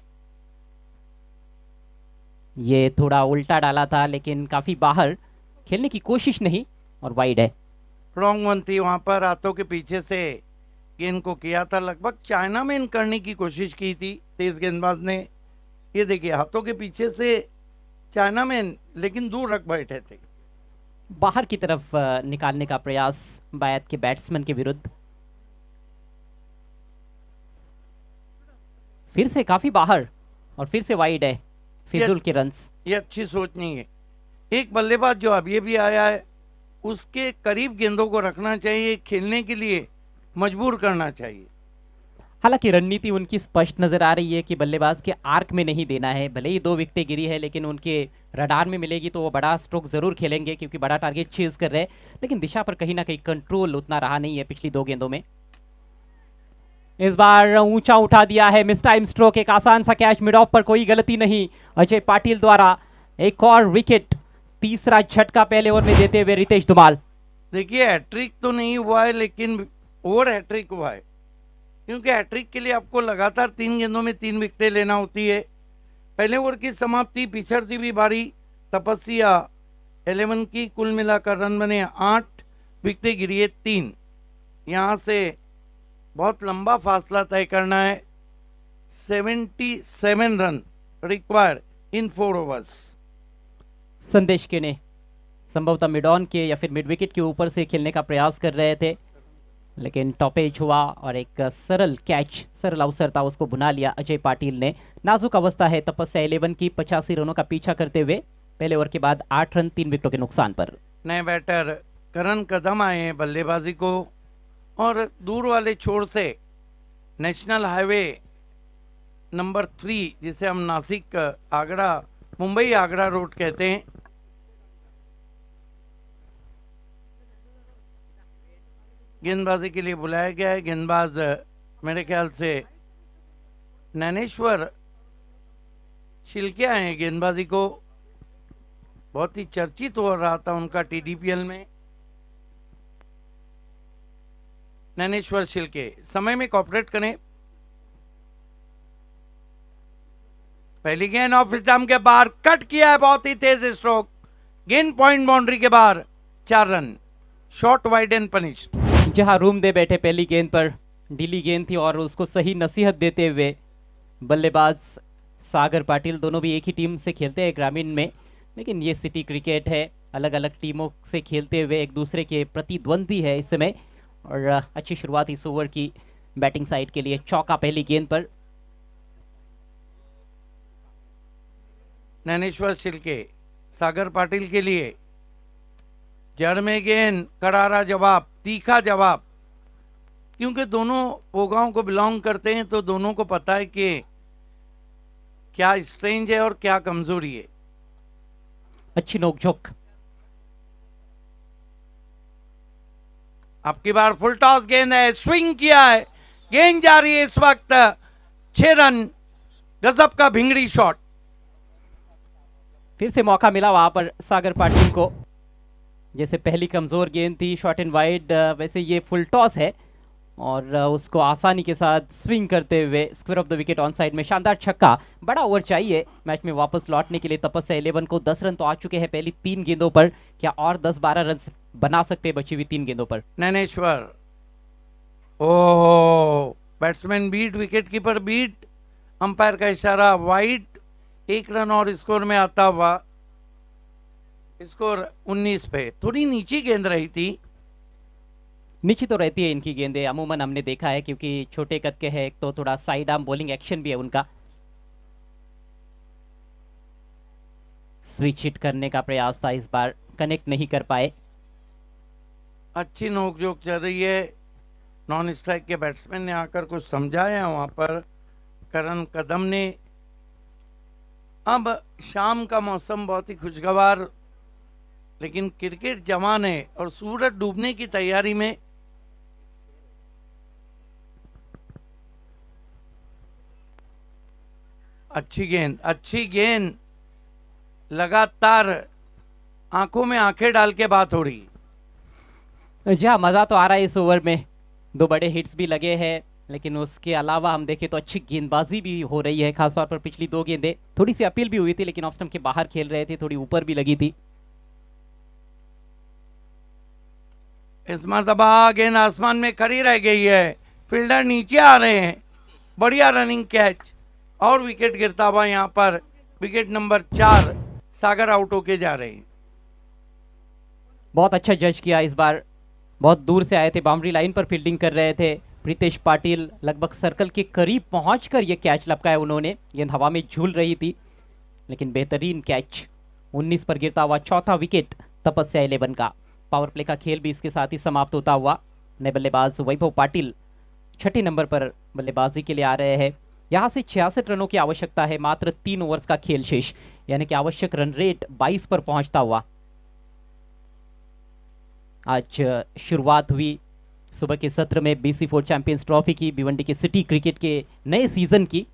ये थोड़ा उल्टा डाला था लेकिन काफी बाहर, खेलने की कोशिश नहीं और वाइड है। रॉन्ग वन थी वहां पर, हाथों के पीछे से गेंद को किया था, लगभग चाइना में इन करने की कोशिश की थी तेज गेंदबाज ने। ये देखिए हाथों के पीछे से चाइना में, लेकिन दूर रख बैठे थे। बाहर की तरफ निकालने का प्रयास बायत के बैट्समैन के विरुद्ध। फिर से काफी बाहर और फिर से वाइड है फिजूल के रन्स। ये अच्छी सोच नहीं है। एक बल्लेबाज जो अभी भी आया है उसके करीब गेंदों को रखना चाहिए, खेलने के लिए मजबूर करना चाहिए। हालांकि रणनीति उनकी स्पष्ट नजर आ रही है कि बल्लेबाज के आर्क में नहीं देना है। भले ही 2 विकेटें गिरी है लेकिन उनके रडार में मिलेगी तो वो बड़ा स्ट्रोक जरूर खेलेंगे क्योंकि बड़ा टारगेट चेज कर रहे हैं, लेकिन दिशा पर कहीं ना कहीं कंट्रोल उतना रहा नहीं है पिछली 2 गेंदों में। इस बार ऊंचा उठा दिया है, मिस टाइम स्ट्रोक, एक आसान सा कैच, मिड ऑफ पर कोई गलती नहीं। अजय पाटिल द्वारा एक और विकेट, तीसरा झटका पहले ओवर में देते हुए रितेश धुमाल। देखिए हैट्रिक तो नहीं हुआ है लेकिन ओवर हैट्रिक हुआ है, क्योंकि हैट्रिक के लिए आपको लगातार 3 गेंदों में 3 विकेटें लेना होती है। पहले ओवर की समाप्ति पिछड़ती हुई बारी तपस्या 11 की, कुल मिलाकर रन बने 8, विकेटें गिरी है 3। यहाँ से बहुत लंबा फासला तय करना है। 77 रन रिक्वायर्ड इन 4 ओवर्स। संदेश के ने संभवतः मिड ऑन के या फिर मिड विकेट के ऊपर से खेलने का प्रयास कर रहे थे लेकिन टॉपेज हुआ और एक सरल कैच, सरल अवसर था, उसको बुना लिया अजय पाटिल ने। नाजुक अवस्था है तपस्या 11 की, 85 रनों का पीछा करते हुए पहले ओवर के बाद 8 रन 3 विकेटों के नुकसान पर। नए बैटर करण कदम आए हैं बल्लेबाजी को और दूर वाले छोर से नेशनल हाईवे नंबर 3 जिसे हम नासिक आगरा, मुंबई आगरा रोड कहते हैं, गेंदबाजी के लिए बुलाया गया है। गेंदबाज मेरे ख्याल से नैनेश्वर शिल्के आए हैं गेंदबाजी को। बहुत ही चर्चित हो रहा था उनका TDPL में। नैनेश्वर शिल्के समय में कॉपरेट करें। पहली गेंद ऑफ स्टंप के बाहर कट किया है, बहुत ही तेज स्ट्रोक, गेंद पॉइंट बाउंड्री के बाहर, 4 run, shot wide and punished. जहां रूम दे बैठे पहली गेंद पर, ढीली गेंद थी और उसको सही नसीहत देते हुए बल्लेबाज सागर पाटिल, दोनों भी एक ही टीम से खेलते हैं ग्रामीण में, लेकिन ये सिटी क्रिकेट है, अलग अलग टीमों से खेलते हुए एक दूसरे के प्रतिद्वंदी है इस समय। और अच्छी शुरुआत इस ओवर की बैटिंग साइड के लिए, चौका पहली गेंद पर। नैनेश्वर शिल्के सागर पाटिल के लिए जड़ में गेंद, करारा जवाब, तीखा जवाब, क्योंकि दोनों पोगाओं को बिलोंग करते हैं तो दोनों को पता है कि क्या स्ट्रेंज है और क्या कमजोरी है। अच्छी नोकझोंक। आपकी बार फुल टॉस गेंद है, स्विंग किया है, गेंद जा रही है इस वक्त 6 रन, गजब का भिंगड़ी शॉट। फिर से मौका मिला वहां पर सागर पाटिल को, जैसे पहली कमजोर गेंद थी शॉर्ट एंड वाइड, वैसे ये फुल टॉस है और उसको आसानी के साथ स्विंग करते हुए square of the wicket on side में शानदार छक्का। बड़ा ओवर चाहिए मैच में वापस लौटने के लिए तपस्या 11 को। 10 रन तो आ चुके हैं पहली 3 गेंदों पर, क्या और 10-12 रन बना सकते हैं बची हुई 3 गेंदों पर? Naineshwar, oh, batsman beat, wicket keeper beat, umpire का इशारा वाइड, 1 रन और स्कोर में आता हुआ, स्कोर 19 पे। थोड़ी नीची गेंद रही थी, नीचे तो रहती है इनकी गेंदें अमूमन, हमने देखा है, क्योंकि छोटे कद के हैं, एक तो थोड़ा साइड आर्म बॉलिंग एक्शन भी है उनका। स्विच हिट करने का प्रयास था, इस बार कनेक्ट नहीं कर पाए। अच्छी नोकझोंक चल रही है, नॉन स्ट्राइक के बैट्समैन ने आकर कुछ समझाया वहां पर करण कदम ने। अब शाम का मौसम बहुत ही खुशगवार, लेकिन क्रिकेट जवान है और सूरज डूबने की तैयारी में। अच्छी गेंद, अच्छी गेंद, लगातार आंखों में आंखें डाल के बात हो रही। जी हाँ, मजा तो आ रहा है इस ओवर में, 2 बड़े हिट्स भी लगे हैं, लेकिन उसके अलावा हम देखें तो अच्छी गेंदबाजी भी हो रही है। खासतौर पर पिछली 2 गेंदें थोड़ी सी अपील भी हुई थी, लेकिन ऑफ स्टंप के बाहर खेल रहे थे, थोड़ी ऊपर भी लगी थी। इस मरतबा गेंद आसमान में खड़ी रह गई है, फील्डर नीचे आ रहे हैं, बढ़िया रनिंग कैच और विकेट गिरता हुआ। यहाँ पर विकेट नंबर 4, सागर आउट होके जा रहे हैं। बहुत अच्छा जज किया इस बार, बहुत दूर से आए थे, बाउंड्री लाइन पर फील्डिंग कर रहे थे प्रीतेश पाटिल, लगभग सर्कल के करीब पहुंचकर ये कैच लपकाया उन्होंने। गेंद हवा में झूल रही थी लेकिन बेहतरीन कैच, 19 पर गिरता हुआ चौथा विकेट तपस्या 11 का। पावर प्ले का खेल भी इसके साथ ही समाप्त होता हुआ। नए बल्लेबाज वैभव पाटिल छठे नंबर पर बल्लेबाजी के लिए आ रहे हैं। यहां से 66 रनों की आवश्यकता है, मात्र 3 ओवर्स का खेल शेष, यानी कि आवश्यक रन रेट 22 पर पहुंचता हुआ। आज शुरुआत हुई सुबह के सत्र में BC4 चैंपियंस ट्रॉफी की, भिवंडी के सिटी क्रिकेट के नए सीजन की,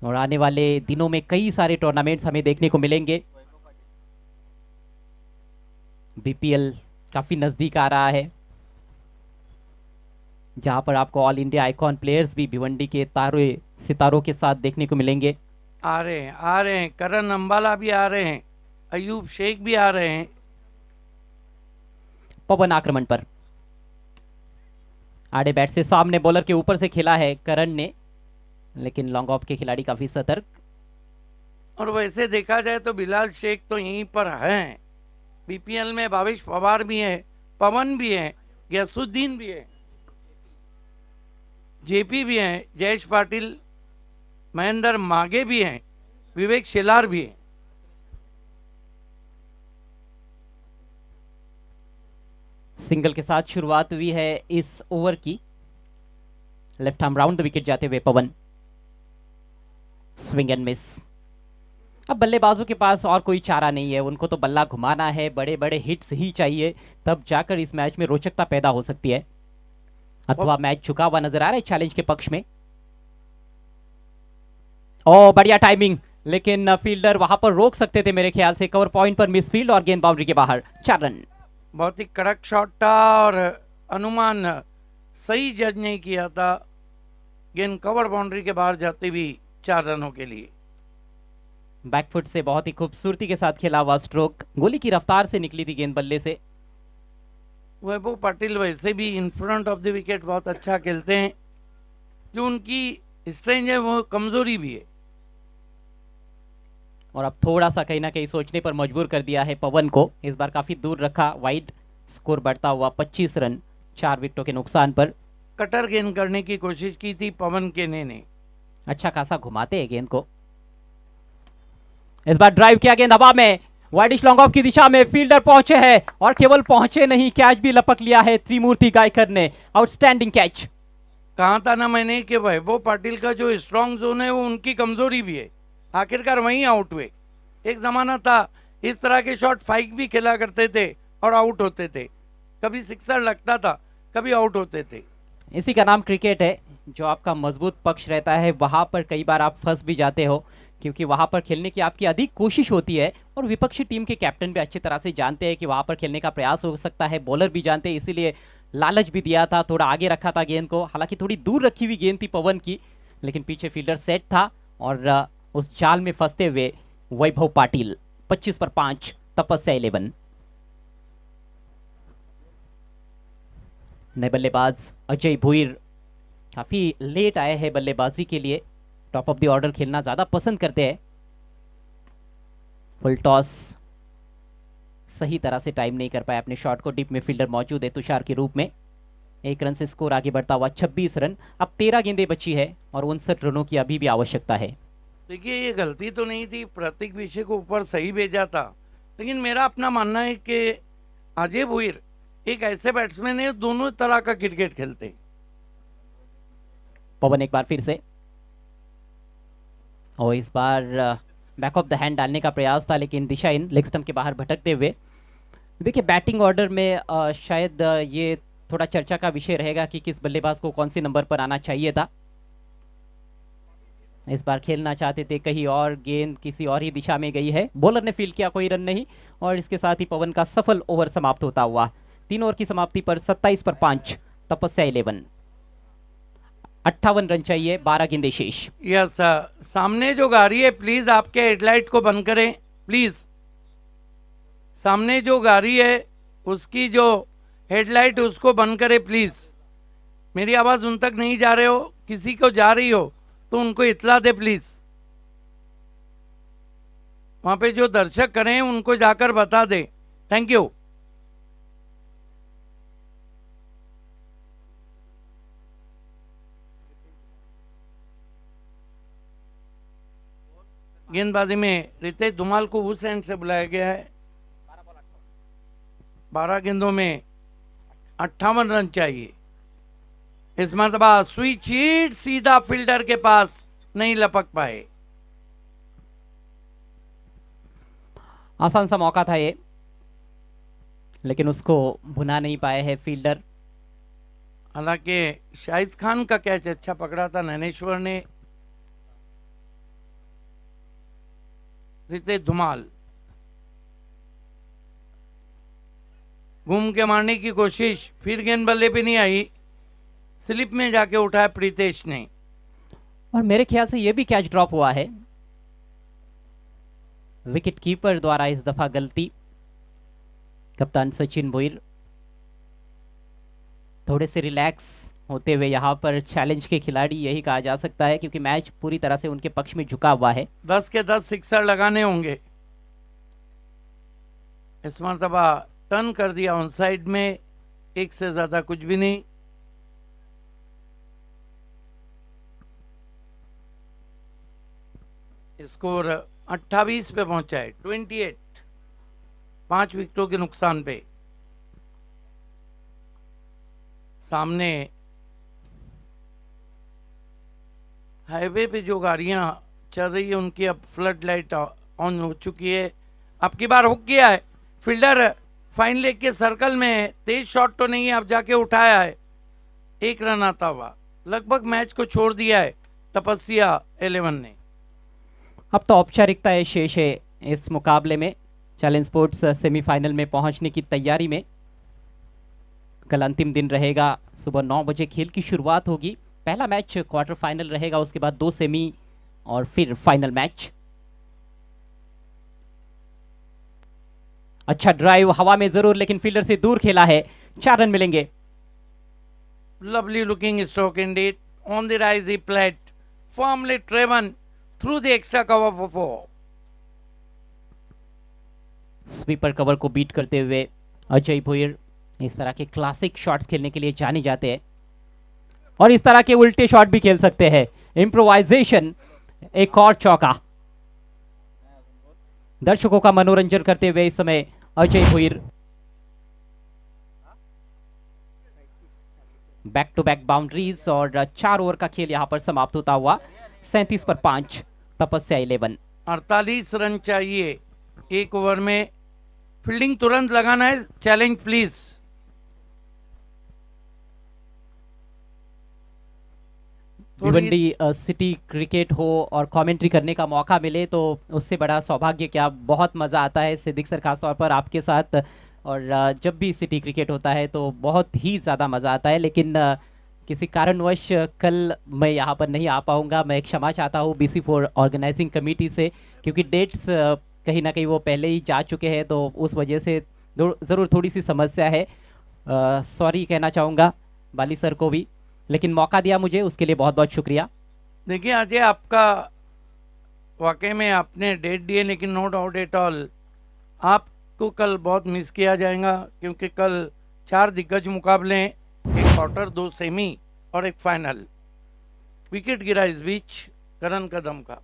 और आने वाले दिनों में कई सारे टूर्नामेंट्स हमें देखने को मिलेंगे। BPL काफी नजदीक आ रहा है, जहां पर आपको ऑल इंडिया आइकॉन प्लेयर्स भी भिवंडी के तारे सितारों के साथ देखने को मिलेंगे। आ रहे हैं करण अंबाला भी आ रहे हैं, अयूब शेख भी आ रहे हैं। पवन आक्रमण पर, आड़े बैट से सामने बॉलर के ऊपर से खेला है करण ने, लेकिन लॉन्ग ऑफ के खिलाड़ी काफी सतर्क। और वैसे देखा जाए तो बिलाल शेख तो यहीं पर हैं। BPL में भावेश पवार भी है, पवन भी है, गैसुद्दीन भी है, JP भी है, जयेश पाटिल, महेंद्र मागे भी हैं, विवेक शेलार भी है। सिंगल के साथ शुरुआत हुई है इस ओवर की। Left arm round the wicket जाते हुए पवन, स्विंग एंड मिस। अब बल्लेबाजों के पास और कोई चारा नहीं है, उनको तो बल्ला घुमाना है, बड़े बड़े हिट्स ही चाहिए, तब जाकर इस मैच में रोचकता पैदा हो सकती है। अथवा मैच झुका हुआ नजर आ रहा है चैलेंज के पक्ष में। ओ बढ़िया टाइमिंग, लेकिन फील्डर वहां पर रोक सकते थे मेरे ख्याल से। कवर पॉइंट पर मिस फील्ड और गेंद बाउंड्री के बाहर, 4 रन। बहुत ही कड़क शॉट था और अनुमान सही जज नहीं किया था। गेंद कवर बाउंड्री के बाहर जाते भी 4 रनों के लिए। बैकफुट से बहुत ही खूबसूरती के साथ खेला हुआ स्ट्रोक, गोली की रफ्तार से निकली थी गेंद बल्ले से। वैभव पाटिल वैसे भी in front of the wicket बहुत अच्छा खेलते हैं, जो उनकी स्ट्रेंथ है वो कमजोरी भी है। और अब थोड़ा सा कहीं ना कहीं सोचने पर मजबूर कर दिया है पवन को, इस बार काफी दूर रखा वाइड, स्कोर बढ़ता हुआ 25 रन 4 विकेटों के नुकसान पर। कटर गेंद करने की कोशिश की थी पवन के ने। अच्छा खासा घुमाते हैं गेंद को। इस बार ड्राइव किया गेंद हवा में, वाइडिश लॉन्ग ऑफ की दिशा में, फील्डर पहुंचे हैं और केवल पहुंचे नहीं, कैच भी लपक लिया है त्रिमूर्ति गायकर ने। Outstanding catch. कहा था ना मैंने कि वैभव पाटिल का जो स्ट्रॉन्ग जोन है वो उनकी कमजोरी भी है, आखिरकार वहीं आउट हुए। एक जमाना था इस तरह के शॉट फाइक भी खेला करते थे और आउट होते थे, कभी सिक्सर लगता था कभी आउट होते थे। इसी का नाम क्रिकेट है, जो आपका मजबूत पक्ष रहता है वहां पर कई बार आप फंस भी जाते हो, क्योंकि वहां पर खेलने की आपकी अधिक कोशिश होती है और विपक्षी टीम के कैप्टन भी अच्छी तरह से जानते हैं कि वहां पर खेलने का प्रयास हो सकता है, बॉलर भी जानते हैं, इसीलिए लालच भी दिया था, थोड़ा आगे रखा था गेंद को। हालांकि थोड़ी दूर रखी हुई गेंद थी पवन की, लेकिन पीछे फील्डर सेट था और उस जाल में फंसते हुए वैभव पाटिल। 25 पर 5 तपस्या 11। नए बल्लेबाज अजय भुईर काफी लेट आए हैं बल्लेबाजी के लिए, टॉप ऑफ द ऑर्डर खेलना ज्यादा पसंद करते हैं। फुल टॉस सही तरह से टाइम नहीं कर पाया अपने शॉट को, डीप में फील्डर मौजूद है तुषार के रूप में। 1 रन से स्कोर आगे बढ़ता हुआ 26 रन। अब 13 गेंदें बची है और 59 रनों की अभी भी आवश्यकता है। देखिए ये गलती तो नहीं थी, प्रतीक विषय को ऊपर सही भेजा था, लेकिन मेरा अपना मानना है कि अजय भुईर एक ऐसे बैट्समैन है दोनों तरह का क्रिकेट खेलते हैं। पवन एक बार फिर से, और इस बार बैक ऑफ द हैंड डालने का प्रयास था, लेकिन दिशा इन लेग स्टंप के बाहर भटकते हुए। देखिए बैटिंग ऑर्डर में शायद ये थोड़ा चर्चा का विषय रहेगा कि किस बल्लेबाज को कौन सी नंबर पर आना चाहिए था। इस बार खेलना चाहते थे कहीं और, गेंद किसी और ही दिशा में गई है, बॉलर ने फील्ड किया, कोई रन नहीं, और इसके साथ ही पवन का सफल ओवर समाप्त होता हुआ। 3 ओवर की समाप्ति पर 27 पर 5 तपस्या 11। 58 रन चाहिए, 12 गेंदें शेष। यस, सामने जो गाड़ी है प्लीज आपके हेडलाइट को बंद करें प्लीज। सामने जो गाड़ी है उसकी जो हेडलाइट उसको बंद करें प्लीज। मेरी आवाज उन तक नहीं जा रहे हो, किसी को जा रही हो तो उनको इतला दे प्लीज। वहां पे जो दर्शक खड़े हैं उनको जाकर बता दे। Thank you. गेंदबाजी में रितेश धुमाल को उस एंड से बुलाया गया है। 12 गेंदों में 58 रन चाहिए। इस मरतबा स्विच हिट सीधा फील्डर के पास नहीं लपक पाए। आसान सा मौका था ये, लेकिन उसको भुना नहीं पाए हैं फील्डर। हालांकि शाहिद खान का कैच अच्छा पकड़ा था नैनेश्वर ने। रितेश धुमाल घूम के मारने की कोशिश, फिर गेंद बल्ले पे नहीं आई, स्लिप में जाके उठाया प्रीतेश ने। और मेरे ख्याल से ये भी कैच ड्रॉप हुआ है, विकेट कीपर द्वारा इस दफा गलती। कप्तान सचिन भोईर थोड़े से रिलैक्स होते हुए यहाँ पर चैलेंज के खिलाड़ी यही कहा जा सकता है, क्योंकि मैच पूरी तरह से उनके पक्ष में झुका हुआ है। 10 के 10 सिक्सर लगाने होंगे। इस मरतबा टर्न कर दिया ऑन साइड में, एक से ज्यादा कुछ भी नहीं। स्कोर 28 पे पहुंचा है, 28, 5 विकेटों के नुकसान पे। सामने हाईवे पे जो गाड़ियां चल रही है उनकी अब फ्लड लाइट ऑन हो चुकी है। अब की बार हुक किया है फील्डर, फाइन लेग के सर्कल में, तेज शॉट तो नहीं है, अब जाके उठाया है, 1 रन आता हुआ। लगभग मैच को छोड़ दिया है तपस्या 11 ने। अब तो औपचारिकताएं शेष है इस मुकाबले में। चैलेंज स्पोर्ट्स सेमीफाइनल में पहुंचने की तैयारी में। कल अंतिम दिन रहेगा, सुबह 9 बजे खेल की शुरुआत होगी। पहला मैच क्वार्टर फाइनल रहेगा, उसके बाद 2 सेमी और फिर फाइनल मैच। अच्छा ड्राइव हवा में जरूर, लेकिन फील्डर से दूर खेला है, 4 रन मिलेंगे। Lovely looking stroke indeed. On the rise he played, firmly driven through the extra cover for 4. Sweeper cover को बीट करते हुए अजय भोईर इस तरह के क्लासिक शॉट्स खेलने के लिए जाने जाते हैं, और इस तरह के उल्टे शॉट भी खेल सकते हैं। इम्प्रोवाइजेशन, एक और चौका। दर्शकों का मनोरंजन करते हुए इस समय Ajay Bhoir back to back boundaries, और 4 ओवर का खेल यहां पर समाप्त होता हुआ 37 पर 5, तपस्या 11। 48 रन चाहिए 1 ओवर में। फील्डिंग तुरंत लगाना है, challenge please. Bhiwandi city cricket हो और कमेंट्री करने का मौका मिले तो उससे बड़ा सौभाग्य क्या। बहुत मज़ा आता है सिद्दीक सर, खास तौर पर आपके साथ, और जब भी सिटी क्रिकेट होता है तो बहुत ही ज़्यादा मज़ा आता है। लेकिन किसी कारणवश कल मैं यहाँ पर नहीं आ पाऊँगा। मैं क्षमा चाहता हूँ BC4 ऑर्गेनाइजिंग कमेटी से, क्योंकि डेट्स कहीं ना कहीं वो पहले ही जा चुके हैं, तो उस वजह से ज़रूर थोड़ी सी समस्या है। सॉरी कहना चाहूँगा बाली सर को भी, लेकिन मौका दिया मुझे, उसके लिए बहुत बहुत शुक्रिया। देखिए अजय, आपका वाकई में आपने डेट दिए, लेकिन नो डाउट एट ऑल आपको कल बहुत मिस किया जाएगा, क्योंकि कल 4 दिग्गज मुकाबले हैं, 1 क्वार्टर, 2 सेमी और 1 फाइनल। विकेट गिरा इस बीच करण कदम का।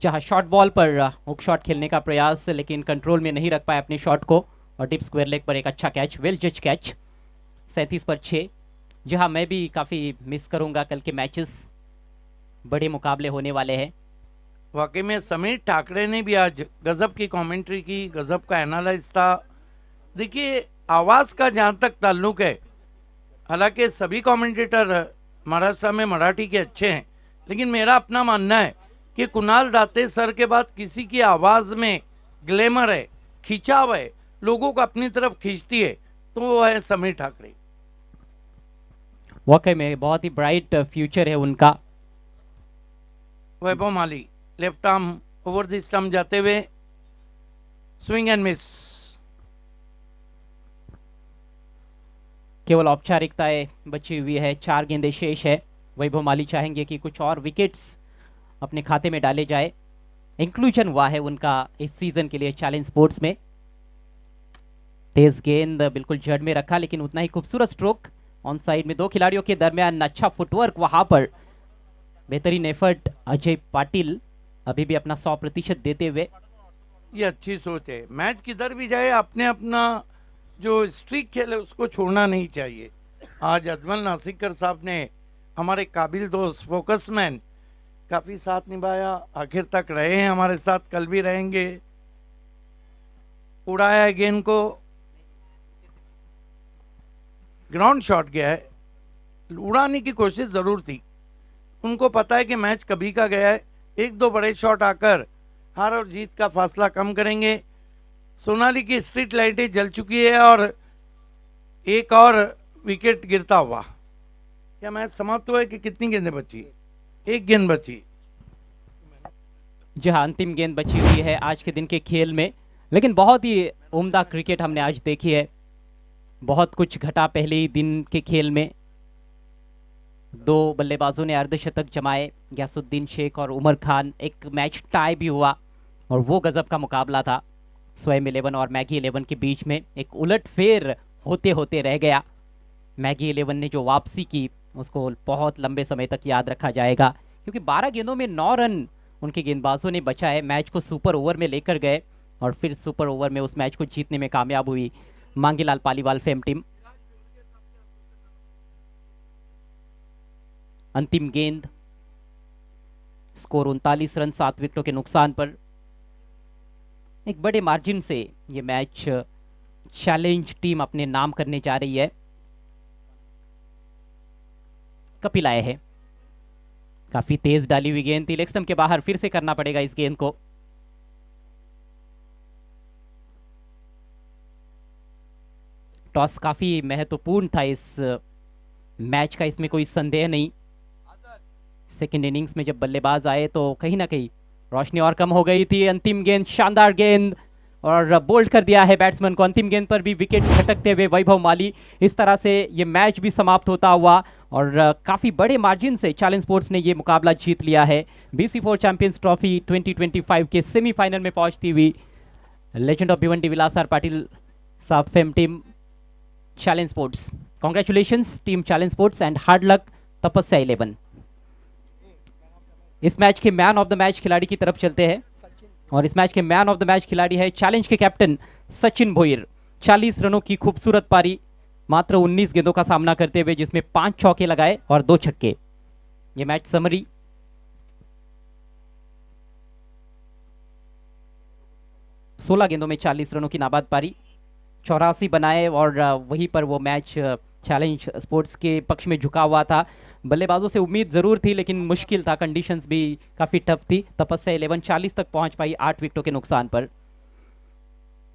जहाँ शॉर्ट बॉल पर हुक शॉट खेलने का प्रयास, लेकिन कंट्रोल में नहीं रख पाए अपने शॉट को, और डिप स्क्वायर लेग पर एक अच्छा कैच, वेल जज कैच। 37 पर 6। जहाँ मैं भी काफ़ी मिस करूँगा कल के मैचेस, बड़े मुकाबले होने वाले हैं। वाकई में समीर ठाकरे ने भी आज गजब की कमेंट्री की, गजब का एनालाइज था। देखिए आवाज़ का जहाँ तक ताल्लुक है, हालांकि सभी कमेंटेटर महाराष्ट्र में मराठी के अच्छे हैं, लेकिन मेरा अपना मानना है कि कुणाल दाते सर के बाद किसी की आवाज़ में ग्लैमर है, खिंचाव है, लोगों को अपनी तरफ खींचती है, तो वो है समीर ठाकरे। वाकई में बहुत ही ब्राइट फ्यूचर है उनका। Vaibhav Mali left arm over the stump जाते हुए, स्विंग एंड मिस। केवल औपचारिकताएं बची हुई है, 4 गेंदें शेष है। वैभव माली चाहेंगे कि कुछ और विकेट्स अपने खाते में डाले जाए। इंक्लूजन हुआ है उनका इस सीजन के लिए चैलेंज स्पोर्ट्स में। तेज गेंद बिल्कुल जड़ में रखा, लेकिन उतना ही खूबसूरत स्ट्रोक। ऑन साइड में 2 खिलाड़ियों के दरमियान अच्छा फुटवर्क, वहां पर बेहतरीन एफर्ट अजय पाटिल। अभी भी अपना 100% देते हुए। ये अच्छी सोच है। मैच किधर भी जाए अपने अपना जो स्ट्रीक खेल है उसको छोड़ना नहीं चाहिए। आज अजमल नासिकर साहब ने, हमारे काबिल दोस्त फोकसमैन, काफी साथ निभाया, आखिर तक रहे हैं हमारे साथ, कल भी रहेंगे। उड़ाया है गेंद को, ग्राउंड शॉट गया है, उड़ाने की कोशिश जरूर थी। उनको पता है कि मैच कभी का गया है, एक दो बड़े शॉट आकर हार और जीत का फासला कम करेंगे। सोनाली की स्ट्रीट लाइटें जल चुकी है और एक और विकेट गिरता हुआ। क्या मैच समाप्त हुआ है कि कितनी गेंदें बची? एक गेंद बची। जी हाँ, अंतिम गेंद बची हुई है आज के दिन के खेल में, लेकिन बहुत ही उम्दा क्रिकेट हमने आज देखी है। बहुत कुछ घटा पहले ही दिन के खेल में। दो बल्लेबाजों ने अर्धशतक जमाए, गयासुद्दीन शेख और उमर खान। एक मैच टाई भी हुआ और वो गजब का मुकाबला था स्वयं 11 और मैगी 11 के बीच में। एक उलटफेर होते होते रह गया। मैगी 11 ने जो वापसी की उसको बहुत लंबे समय तक याद रखा जाएगा, क्योंकि 12 गेंदों में 9 रन उनके गेंदबाजों ने बचाए, मैच को सुपर ओवर में लेकर गए और फिर सुपर ओवर में उस मैच को जीतने में कामयाब हुई मांगीलाल पालीवाल फेम टीम। अंतिम गेंद, स्कोर 39 रन 7 विकेटों के नुकसान पर। एक बड़े मार्जिन से ये मैच चैलेंज टीम अपने नाम करने जा रही है। कपिल आए हैं, काफी तेज डाली हुई गेंद थी, लेग स्टंप के बाहर। फिर से करना पड़ेगा इस गेंद को। टॉस काफी महत्वपूर्ण था इस मैच का, इसमें कोई संदेह नहीं। सेकेंड इनिंग्स में जब बल्लेबाज आए तो कहीं ना कहीं रोशनी और कम हो गई थी। अंतिम गेंद, शानदार गेंद और बोल्ड कर दिया है बैट्समैन को। अंतिम गेंद पर भी विकेट झटकते हुए वैभव माली। इस तरह से ये मैच भी समाप्त होता हुआ और काफी बड़े मार्जिन से चैलेंज स्पोर्ट्स ने ये मुकाबला जीत लिया है। BC4 चैंपियंस ट्रॉफी 2025 के सेमीफाइनल में पहुंचती हुई लेजेंड ऑफ भिवंडी विलासर पाटिल साहब fame team challenge sports. Congratulations team challenge sports and hard luck तपस्या 11। इस मैच के मैन ऑफ द मैच खिलाड़ी की तरफ चलते हैं और इस मैच के मैन ऑफ द मैच खिलाड़ी है चैलेंज के कैप्टन सचिन भोईर। 40 रनों की खूबसूरत पारी, मात्र 19 गेंदों का सामना करते हुए, जिसमें 5 चौके लगाए और 2 छक्के। ये मैच समरी। सोलह गेंदों में 40 रनों की नाबाद पारी, 84 बनाए और वहीं पर वो मैच चैलेंज स्पोर्ट्स के पक्ष में झुका हुआ था। बल्लेबाजों से उम्मीद जरूर थी लेकिन मुश्किल था, कंडीशंस भी काफी टफ थी। तपस्या 11 40 तक पहुंच पाई 8 विकेटों के नुकसान पर।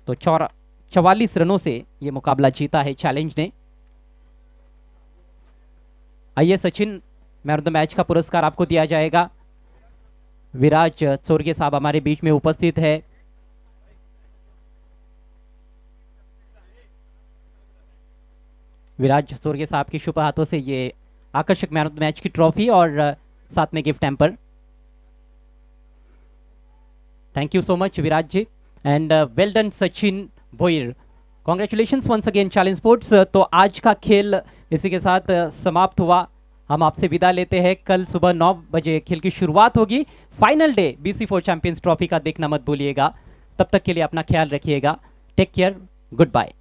तो 44 रनों से ये मुकाबला जीता है चैलेंज ने। आइए Sachin, man of the match का पुरस्कार आपको दिया जाएगा। विराज चोरगे साहब हमारे बीच में उपस्थित है। विराज चोरगे साहब के शुभ हाथों से ये आकर्षक मैन ऑफ द मैच की ट्रॉफी और साथ में gift hamper. Thank you so much Viraj ji and well done Sachin Bhoir. Congratulations once again challenge sports. तो आज का खेल इसी के साथ समाप्त हुआ। हम आपसे विदा लेते हैं। कल सुबह 9 बजे खेल की शुरुआत होगी। Final day BC4 champions trophy का देखना मत भूलिएगा। तब तक के लिए अपना ख्याल रखिएगा। Take care, goodbye.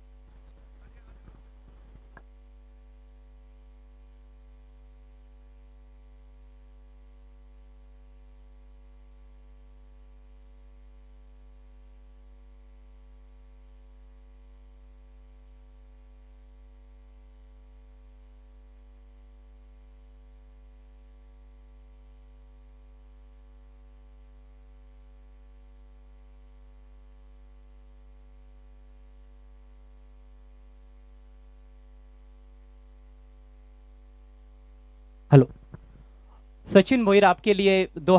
Hello Sachin Bhoir, आपके लिए 2